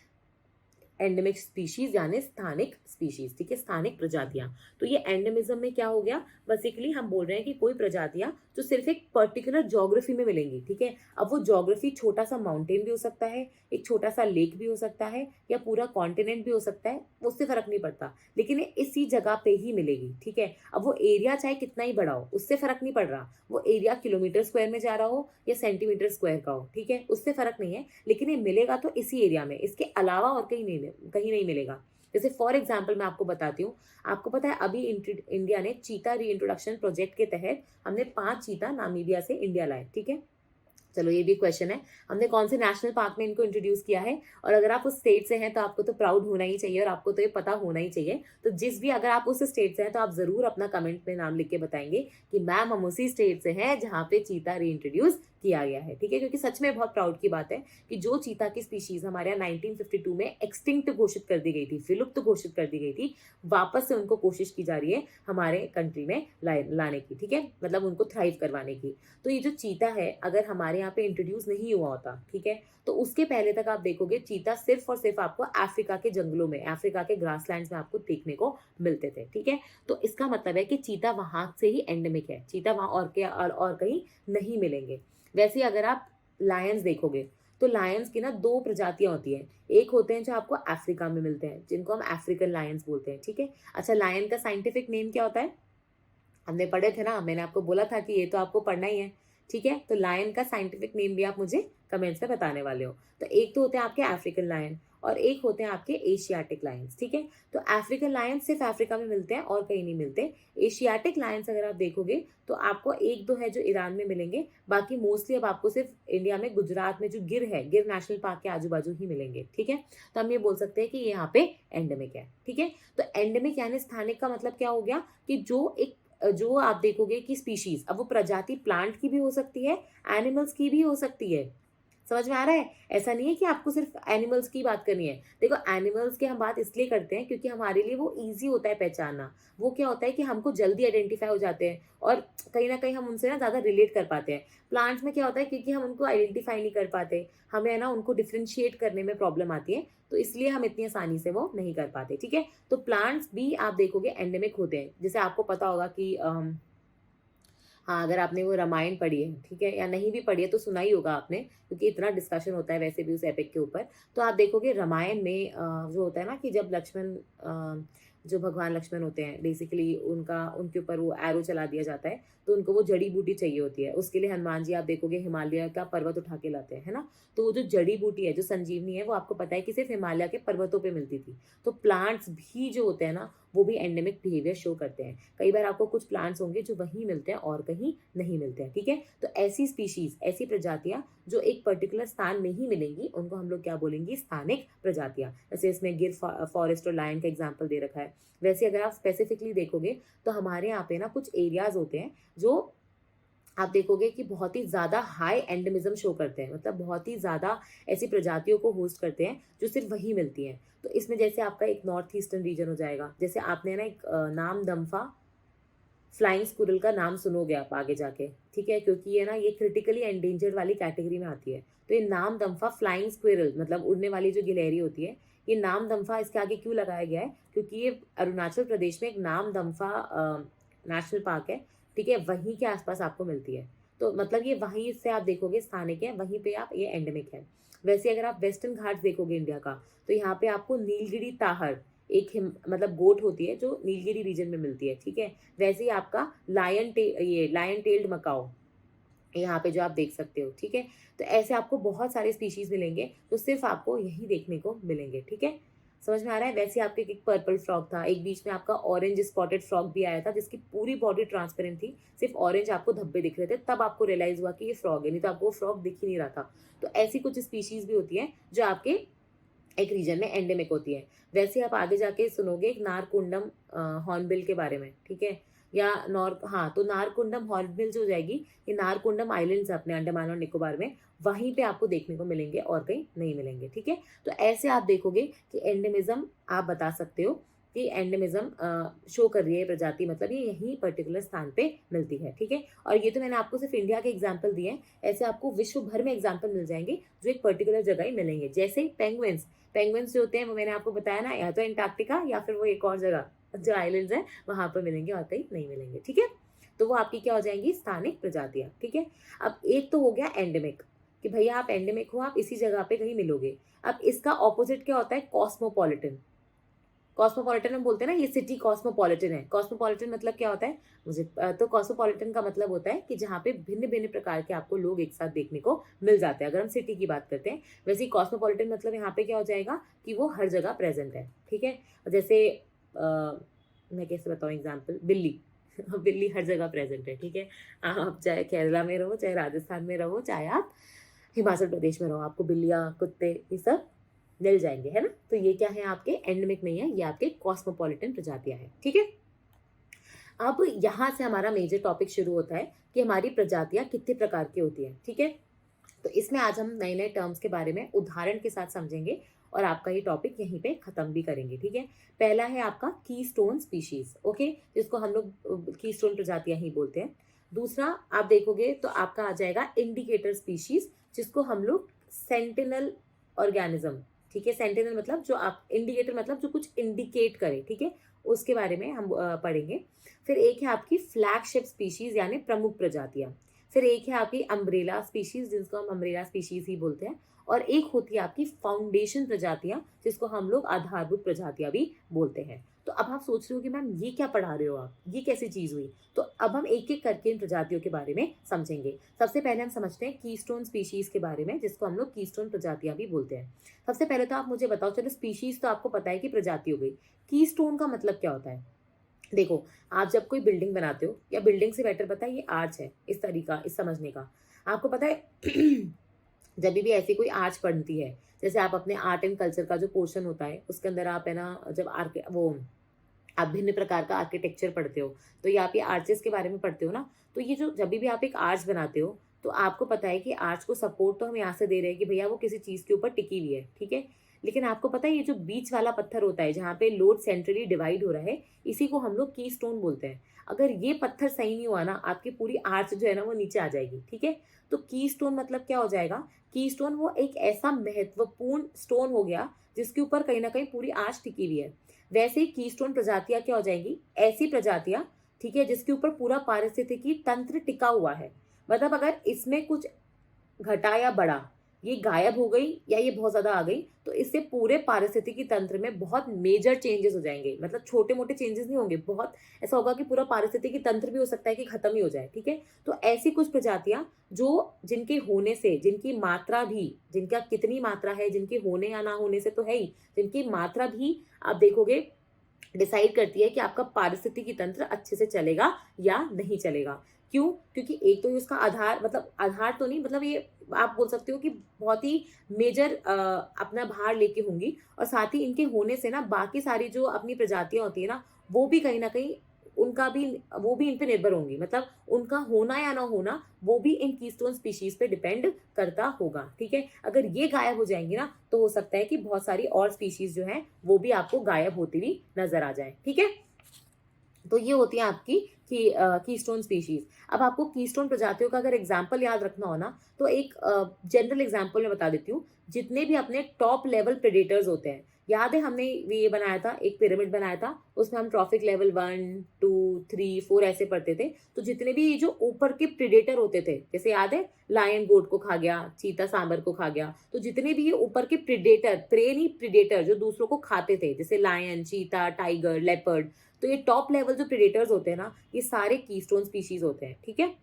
एंडेमिक स्पीशीज यानी स्थानिक स्पीशीज, ठीक है, स्थानिक प्रजातियां। तो ये एंडेमिज्म में क्या हो गया, बेसिकली हम बोल रहे हैं कि कोई प्रजातियां जो सिर्फ एक पर्टिकुलर ज्योग्राफी में मिलेंगी, ठीक है। अब वो ज्योग्राफी छोटा सा माउंटेन भी हो सकता है, एक छोटा सा लेक भी हो सकता है, या पूरा कॉन्टिनेंट भी हो सकता है, उससे फर्क नहीं पड़ता, लेकिन ये इसी जगह पे ही मिलेगी, ठीक है। अब वो एरिया चाहे कितना ही बड़ा हो उससे फर्क नहीं पड़ रहा, वो एरिया किलोमीटर स्क्वायर में जा रहा हो या सेंटीमीटर स्क्वायर का हो, ठीक है, उससे फर्क नहीं है, लेकिन ये मिलेगा तो इसी एरिया में, इसके अलावा और कहीं नहीं मिलेगा। जैसे फॉर एग्जाम्पल मैं आपको बताती हूँ, आपको पता है अभी इंडिया ने चीता री इंट्रोडक्शन प्रोजेक्ट के तहत हमने 5 चीता नामीबिया से इंडिया लाए, ठीक है। चलो ये भी क्वेश्चन है, हमने कौन से नेशनल पार्क में इनको इंट्रोड्यूस किया है, और अगर आप उस स्टेट से हैं तो आपको तो प्राउड होना ही चाहिए और आपको तो ये पता होना ही चाहिए। तो जिस भी, अगर आप उस स्टेट से हैं तो आप जरूर अपना कमेंट में नाम लिख के बताएंगे कि मैम हम उसी स्टेट से हैं जहाँ पे चीता री इंट्रोड्यूस किया गया है, ठीक है। क्योंकि सच में बहुत प्राउड की बात है कि जो चीता की स्पीशीज हमारे यहाँ 1952 में एक्सटिंक्ट घोषित कर दी गई थी, विलुप्त घोषित कर दी गई थी, वापस से उनको कोशिश की जा रही है हमारे कंट्री में लाने की, ठीक है, मतलब उनको थ्राइव करवाने की। तो ये जो चीता है अगर हमारे यहाँ पे इंट्रोड्यूस नहीं हुआ होता, ठीक है, तो उसके पहले तक आप देखोगे चीता सिर्फ और सिर्फ आपको अफ्रीका के जंगलों में, अफ्रीका के ग्रासलैंड्स में आपको देखने को मिलते थे, ठीक है। तो इसका मतलब है कि चीता वहां से ही एंडेमिक है, चीता वहां और कहीं नहीं मिलेंगे। वैसे अगर आप लायंस देखोगे तो लायंस की ना 2 प्रजातियां होती हैं, एक होते हैं जो आपको अफ्रीका में मिलते हैं जिनको हम अफ्रीकन लायंस बोलते हैं, ठीक है। अच्छा, लायन का साइंटिफिक नेम क्या होता है, हमने पढ़े थे ना, मैंने आपको बोला था कि ये तो आपको पढ़ना ही है, ठीक है। तो लायन का साइंटिफिक नेम भी आप मुझे कमेंट्स में बताने वाले हो। तो एक तो होते हैं आपके अफ्रीकन लायन और एक होते हैं आपके एशियाटिक लायंस, ठीक है। तो अफ्रीकन लायन सिर्फ अफ्रीका में मिलते हैं और कहीं नहीं मिलते। एशियाटिक लायंस अगर आप देखोगे तो आपको एक दो है जो ईरान में मिलेंगे, बाकी मोस्टली अब आपको सिर्फ इंडिया में गुजरात में जो गिर है, गिर नेशनल पार्क के आजू बाजू ही मिलेंगे, ठीक है। तो हम ये बोल सकते हैं कि यहाँ पे एंडेमिक है, ठीक है। तो एंडेमिक यानी स्थानिक का मतलब क्या हो गया कि जो आप देखोगे कि स्पीशीज, अब वो प्रजाति प्लांट की भी हो सकती है, एनिमल्स की भी हो सकती है, समझ में आ रहा है। ऐसा नहीं है कि आपको सिर्फ एनिमल्स की बात करनी है। देखो, एनिमल्स की हम बात इसलिए करते हैं क्योंकि हमारे लिए वो इजी होता है पहचानना। वो क्या होता है कि हमको जल्दी आइडेंटिफाई हो जाते हैं और कहीं ना कहीं हम उनसे ना ज़्यादा रिलेट कर पाते हैं। प्लांट्स में क्या होता है, क्योंकि हम उनको आइडेंटिफाई नहीं कर पाते, हमें है ना उनको डिफ्रेंशिएट करने में प्रॉब्लम आती है, तो इसलिए हम इतनी आसानी से वो नहीं कर पाते, ठीक है। तो प्लांट्स भी आप देखोगे एंडेमिक होते हैं। जैसे आपको पता होगा कि हाँ, अगर आपने वो रामायण पढ़ी है, ठीक है, या नहीं भी पढ़ी है तो सुना ही होगा आपने, क्योंकि इतना डिस्कशन होता है वैसे भी उस एपिक के ऊपर। तो आप देखोगे रामायण में जो होता है ना कि जब लक्ष्मण जो भगवान लक्ष्मण होते हैं बेसिकली उनका उनके ऊपर वो एरो चला दिया जाता है, तो उनको वो जड़ी बूटी चाहिए होती है। उसके लिए हनुमान जी आप देखोगे हिमालय का पर्वत उठा के लाते हैं, है ना। तो वो जो जड़ी बूटी है, जो संजीवनी है, वो आपको पता है कि सिर्फ हिमालय के पर्वतों पे मिलती थी। तो प्लांट्स भी जो होते हैं ना वो भी एंडेमिक बिहेवियर शो करते हैं। कई बार आपको कुछ प्लांट्स होंगे जो वहीं मिलते हैं और कहीं नहीं मिलते हैं, ठीक है। तो ऐसी स्पीशीज, ऐसी प्रजातियां जो एक पर्टिकुलर स्थान में ही मिलेंगी उनको हम लोग क्या बोलेंगे, स्थानिक प्रजातियां। जैसे इसमें गिर फॉरेस्ट और लायन का एग्जाम्पल दे रखा है। वैसे अगर आप स्पेसिफिकली देखोगे तो हमारे यहाँ पे ना कुछ एरियाज होते हैं जो आप देखोगे कि बहुत ही ज्यादा हाई एंडेमिज्म शो करते हैं, मतलब बहुत ही ज्यादा ऐसी प्रजातियों को होस्ट करते हैं जो सिर्फ वही मिलती हैं। तो इसमें जैसे आपका एक नॉर्थ ईस्टर्न रीजन हो जाएगा, जैसे आपने ना एक नाम दम्फा फ्लाइंग स्क्विरल का नाम सुनोगे आप आगे जाके, ठीक है, क्योंकि ये ना ये क्रिटिकली एंडेंजर्ड वाली कैटेगरी में आती है। तो ये नाम दम्फा फ्लाइंग स्क्विरल मतलब उड़ने वाली जो गिलहरी होती है, ये नाम दम्फा इसके आगे क्यों लगाया गया है, क्योंकि ये अरुणाचल प्रदेश में एक नाम दम्फा नेशनल पार्क है, ठीक है, वहीं के आसपास आपको मिलती है। तो मतलब ये वहीं से आप देखोगे स्थानिक है, वहीं पे आप ये एंडेमिक है। वैसे अगर आप वेस्टर्न घाट देखोगे इंडिया का, तो यहाँ पे आपको नीलगिरी ताहर एक मतलब गोट होती है जो नीलगिरी रीजन में मिलती है, ठीक है। वैसे ही आपका लायन टेल्ड मकाओ यहाँ पे जो आप देख सकते हो, ठीक है। तो ऐसे आपको बहुत सारे स्पीशीज मिलेंगे जो सिर्फ आपको यही देखने को मिलेंगे, ठीक है। समझ में आ रहा है? वैसे आपके एक पर्पल फ्रॉग था, एक बीच में आपका ऑरेंज स्पॉटेड फ्रॉग भी आया था जिसकी पूरी बॉडी ट्रांसपेरेंट थी, सिर्फ ऑरेंज आपको धब्बे दिख रहे थे, तब आपको रियलाइज हुआ कि ये फ्रॉग है, नहीं तो आपको वो फ्रॉग दिख ही नहीं रहा था। तो ऐसी कुछ स्पीशीज भी होती है जो आपके एक रीजन में एंडेमिक होती है। वैसे आप आगे जाके सुनोगे एक नारकुंडम हॉर्नबिल के बारे में, ठीक है, या हाँ, तो नारकुंडम हॉर्नबिल जो हो जाएगी, ये नारकुंडम आइलैंड्स अपने अंडमान और निकोबार में, वहीं पे आपको देखने को मिलेंगे और कहीं नहीं मिलेंगे, ठीक है। तो ऐसे आप देखोगे कि एंडेमिज्म आप बता सकते हो कि एंडेमिज्म शो कर रही है प्रजाति, मतलब ये यहीं पर्टिकुलर स्थान पे मिलती है, ठीक है। और ये तो मैंने आपको सिर्फ इंडिया के एग्जाम्पल दिए हैं, ऐसे आपको विश्व भर में एग्जाम्पल मिल जाएंगे जो एक पर्टिकुलर जगह ही मिलेंगे। जैसे पेंगुइन्स, पेंगुइन्स जो होते हैं वो मैंने आपको बताया ना, या तो एंटार्क्टिका या फिर वो एक और जगह जो आइलैंड्स हैं वहां पर मिलेंगे और कहीं नहीं मिलेंगे, ठीक है। तो वो आपकी क्या हो जाएंगी, स्थानिक प्रजातियां, ठीक है। अब एक तो हो गया एंडेमिक, कि भैया आप एंडेमिक हो, आप इसी जगह पे कहीं मिलोगे। अब इसका ऑपोजिट क्या होता है, कॉस्मोपॉलिटन। कॉस्मोपॉलिटन हम बोलते हैं ना, ये सिटी कॉस्मोपॉलिटन है। कॉस्मोपॉलिटन मतलब क्या होता है मुझे तो कॉस्मोपॉलिटन का मतलब होता है कि जहाँ पे भिन्न भिन्न प्रकार के आपको लोग एक साथ देखने को मिल जाते हैं, अगर हम सिटी की बात करते हैं। वैसे ही कॉस्मोपॉलिटन मतलब यहाँ पे क्या हो जाएगा कि वो हर जगह प्रेजेंट है, ठीक है। जैसे मैं कैसे बताऊँ एग्जाम्पल, बिल्ली बिल्ली हर जगह प्रेजेंट है, ठीक है। आप चाहे केरला में रहो, चाहे राजस्थान में रहो, चाहे आप हिमाचल प्रदेश में रहो, आपको बिल्लियाँ, कुत्ते, ये सब मिल जाएंगे, है ना। तो ये क्या है, आपके एंडेमिक नहीं है, ये आपके कॉस्मोपॉलिटन प्रजातियां हैं, ठीक है। अब यहाँ से हमारा मेजर टॉपिक शुरू होता है कि हमारी प्रजातियां कितने प्रकार की होती हैं, ठीक है। तो इसमें आज हम नए नए टर्म्स के बारे में उदाहरण के साथ समझेंगे और आपका ये टॉपिक यहीं पे खत्म भी करेंगे, ठीक है। पहला है आपका कीस्टोन स्पीशीज, ओके, जिसको हम लोग कीस्टोन प्रजातियां ही बोलते हैं। दूसरा आप देखोगे तो आपका आ जाएगा इंडिकेटर स्पीशीज, जिसको हम लोग सेंटिनल ऑर्गेनिज्म, ठीक है। सेंटिनल मतलब जो आप, इंडिकेटर मतलब जो कुछ इंडिकेट करे, ठीक है, उसके बारे में हम पढ़ेंगे। फिर एक है आपकी फ्लैगशिप स्पीशीज यानी प्रमुख प्रजातियां। फिर एक है आपकी अम्ब्रेला स्पीशीज, जिसको हम अम्ब्रेला स्पीशीज ही बोलते हैं। और एक होती है आपकी फाउंडेशन प्रजातियां, जिसको हम लोग आधारभूत प्रजातियां भी बोलते हैं। तो अब आप सोच रहे हो कि मैम ये क्या पढ़ा रहे हो आप, ये कैसी चीज हुई। तो अब हम एक एक करके इन प्रजातियों के बारे में समझेंगे। सबसे पहले हम समझते हैं कीस्टोन स्पीशीज के बारे में, जिसको हम लोग कीस्टोन प्रजातियां भी बोलते हैं। सबसे पहले तो आप मुझे बताओ, चलो स्पीशीज तो आपको पता है कि प्रजाति हो गई, कीस्टोन का मतलब क्या होता है। देखो, आप जब कोई बिल्डिंग बनाते हो, या बिल्डिंग से बेटर पता है ये आर्च है, इस तरीका, इस समझने का आपको पता है जब भी ऐसी कोई आर्च बनती है, जैसे आप अपने आर्ट एंड कल्चर का जो पोर्शन होता है उसके अंदर आप, है ना, जब आप भिन्न प्रकार का आर्किटेक्चर पढ़ते हो, तो ये आप ये आर्चेस के बारे में पढ़ते हो ना। तो ये जो जब भी आप एक आर्च बनाते हो, तो आपको पता है कि आर्च को सपोर्ट तो हम यहाँ से दे रहे हैं कि भैया वो किसी चीज के ऊपर टिकी हुई है, ठीक है। लेकिन आपको पता है ये जो बीच वाला पत्थर होता है, जहाँ पे लोड सेंट्रली डिवाइड हो रहा है, इसी को हम लोग की स्टोन बोलते हैं। अगर ये पत्थर सही नहीं हुआ ना, आपकी पूरी आर्च जो है ना वो नीचे आ जाएगी, ठीक है। तो की स्टोन मतलब क्या हो जाएगा, की स्टोन वो एक ऐसा महत्वपूर्ण स्टोन हो गया जिसके ऊपर कहीं ना कहीं पूरी आर्च टिकी हुई है। वैसे ही कीस्टोन प्रजातियां क्या हो जाएंगी, ऐसी प्रजातियां, ठीक है, जिसके ऊपर पूरा पारिस्थितिकी तंत्र टिका हुआ है। मतलब अगर इसमें कुछ घटा या बढ़ा, ये गायब हो गई या ये बहुत ज्यादा आ गई, तो इससे पूरे पारिस्थितिकी तंत्र में बहुत मेजर चेंजेस हो जाएंगे। मतलब छोटे मोटे चेंजेस नहीं होंगे, बहुत ऐसा होगा कि पूरा पारिस्थितिकी तंत्र भी हो सकता है कि खत्म ही हो जाए, ठीक है। तो ऐसी कुछ प्रजातियां जो, जिनके होने से, जिनकी मात्रा भी, जिनका कितनी मात्रा है, जिनके होने या ना होने से तो है ही, जिनकी मात्रा भी आप देखोगे डिसाइड करती है कि आपका पारिस्थितिकी तंत्र अच्छे से चलेगा या नहीं चलेगा। क्यों? क्योंकि एक तो ये उसका आधार, मतलब आधार तो नहीं, मतलब ये आप बोल सकते हो कि बहुत ही मेजर अपना भार लेके होंगी। और साथ ही इनके होने से ना बाकी सारी जो अपनी प्रजातियां होती है ना, वो भी कहीं ना कहीं उनका भी, वो भी इन पे निर्भर होंगी। मतलब उनका होना या ना होना वो भी इन कीस्टोन स्पीशीज पे डिपेंड करता होगा, ठीक है। अगर ये गायब हो जाएंगी ना, तो हो सकता है कि बहुत सारी और स्पीशीज जो है वो भी आपको गायब होती हुई नजर आ जाए, ठीक है। तो ये होती है आपकी कीस्टोन स्पीशीज। अब आपको कीस्टोन प्रजातियों का अगर एग्जाम्पल याद रखना हो ना, तो एक जनरल एग्जाम्पल मैं बता देती हूँ। जितने भी अपने टॉप लेवल प्रेडेटर्स होते हैं, याद है हमने ये बनाया था, एक पिरामिड बनाया था, उसमें हम ट्रॉफिक लेवल 1 2 3 4 ऐसे पढ़ते थे। तो जितने भी ये जो ऊपर के प्रेडेटर होते थे, जैसे याद है लायन गोट को खा गया, चीता सांबर को खा गया, तो जितने भी ये ऊपर के प्रेडेटर, प्रे नहीं प्रेडेटर, जो दूसरों को खाते थे, जैसे लायन, चीता, टाइगर, लेपर्ड, तो ये टॉप लेवल जो प्रेडेटर्स होते हैं ना, ये सारे कीस्टोन स्पीशीज होते हैं, ठीक है।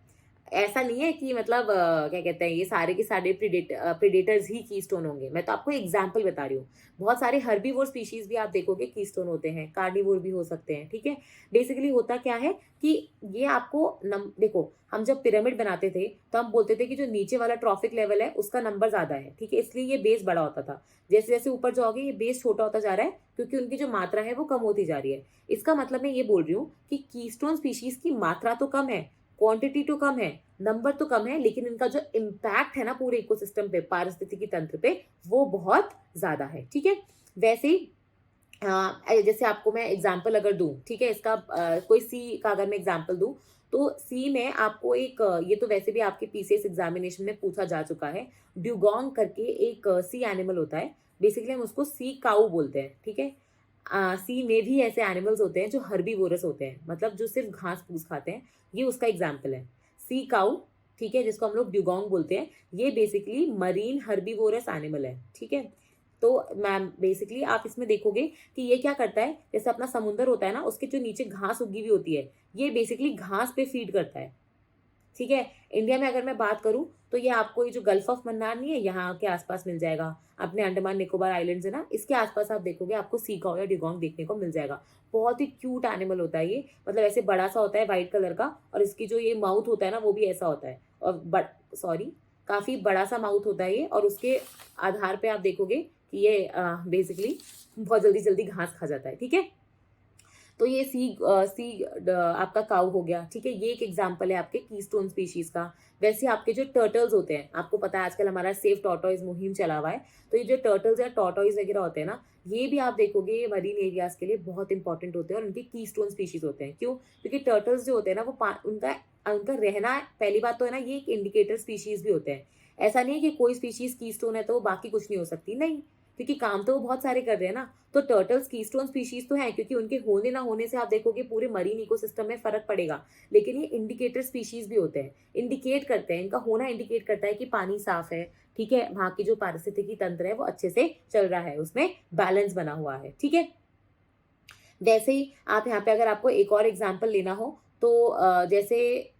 ऐसा नहीं है कि मतलब क्या कहते हैं ये सारे के सारे प्रीडेटर्स ही कीस्टोन होंगे। मैं तो आपको एग्जांपल बता रही हूँ। बहुत सारे हर्बीवोर स्पीशीज भी आप देखोगे कीस्टोन होते हैं, कार्निवोर भी हो सकते हैं, ठीक है। बेसिकली होता क्या है कि ये आपको देखो, हम जब पिरामिड बनाते थे तो हम बोलते थे कि जो नीचे वाला ट्रॉफिक लेवल है उसका नंबर ज्यादा है, ठीक है, इसलिए ये बेस बड़ा होता था। जैसे जैसे ऊपर जाओगे ये बेस छोटा होता जा रहा है क्योंकि उनकी जो मात्रा है वो कम होती जा रही है। इसका मतलब मैं ये बोल रही हूँ कि कीस्टोन स्पीशीज की मात्रा तो कम है, क्वांटिटी तो कम है, नंबर तो कम है, लेकिन इनका जो इम्पैक्ट है ना पूरे इकोसिस्टम पे, पारिस्थितिकी तंत्र पे, वो बहुत ज्यादा है, ठीक है। वैसे ही जैसे आपको मैं एग्जांपल अगर दूं, ठीक है, इसका कोई सी का अगर मैं एग्जांपल दूं तो सी में आपको एक ये तो वैसे भी आपके पीसीएस एग्जामिनेशन में पूछा जा चुका है। ड्यूगोंग करके एक सी एनिमल होता है, बेसिकली हम उसको सी काऊ बोलते हैं, ठीक है। सी में भी ऐसे एनिमल्स होते हैं जो हर्बीवोरस होते हैं, मतलब जो सिर्फ घास फूस खाते हैं, ये उसका एग्जाम्पल है सी काऊ, ठीक है, जिसको हम लोग ड्यूगोंग बोलते हैं। ये बेसिकली मरीन हर्बीवोरस एनिमल है, ठीक है। तो मैम बेसिकली आप इसमें देखोगे कि ये क्या करता है, जैसे अपना समुंदर होता है ना, उसके जो नीचे घास उगी हुई होती है, ये बेसिकली घास पे फीड करता है, ठीक है। इंडिया में अगर मैं बात करूं तो ये आपको ये जो गल्फ ऑफ मन्नार नहीं है, यहाँ के आसपास मिल जाएगा। अपने अंडमान निकोबार आइलैंड्स है ना, इसके आसपास आप देखोगे आपको सीकाओ या डिगोंग देखने को मिल जाएगा। बहुत ही क्यूट एनिमल होता है ये, मतलब ऐसे बड़ा सा होता है व्हाइट कलर का, और इसकी जो ये माउथ होता है ना वो भी ऐसा होता है, और सॉरी काफी बड़ा सा माउथ होता है ये, और उसके आधार पे आप देखोगे कि ये बेसिकली बहुत जल्दी जल्दी घास खा जाता है, ठीक है। तो ये आपका काऊ हो गया, ठीक है, ये एक एग्जांपल है आपके कीस्टोन स्पीशीज का। वैसे आपके जो टर्टल्स होते हैं, आपको पता है आजकल हमारा सेफ टॉर्टोइज मुहिम चला हुआ है, तो ये जो टर्टल्स या टॉर्टोइज वगैरह होते हैं ना, ये भी आप देखोगे ये मरीन एरियाज के लिए बहुत इंपॉर्टेंट होते हैं और उनके कीस्टोन स्पीशीज होते हैं। क्यों? क्योंकि टर्टल्स जो होते हैं ना वो उनका उनका रहना, पहली बात तो है ना, ये एक इंडिकेटर स्पीशीज भी होते हैं। ऐसा नहीं है कि कोई स्पीशीज कीस्टोन है तो वो बाकी कुछ नहीं हो सकती, नहीं, क्योंकि काम तो वो बहुत सारे कर रहे हैं ना। तो टर्टल्स कीस्टोन स्पीशीज तो हैं, क्योंकि उनके होने ना होने से आप देखोगे पूरे मरीन इकोसिस्टम में फर्क पड़ेगा, लेकिन ये इंडिकेटर स्पीशीज भी होते हैं, इंडिकेट करते हैं, इनका होना इंडिकेट करता है कि पानी साफ है, ठीक है, वहां की जो पारिस्थितिकी तंत्र है वो अच्छे से चल रहा है, उसमें बैलेंस बना हुआ है, ठीक है। वैसे ही आप यहाँ पे अगर आपको एक और एग्जाम्पल लेना हो तो जैसे,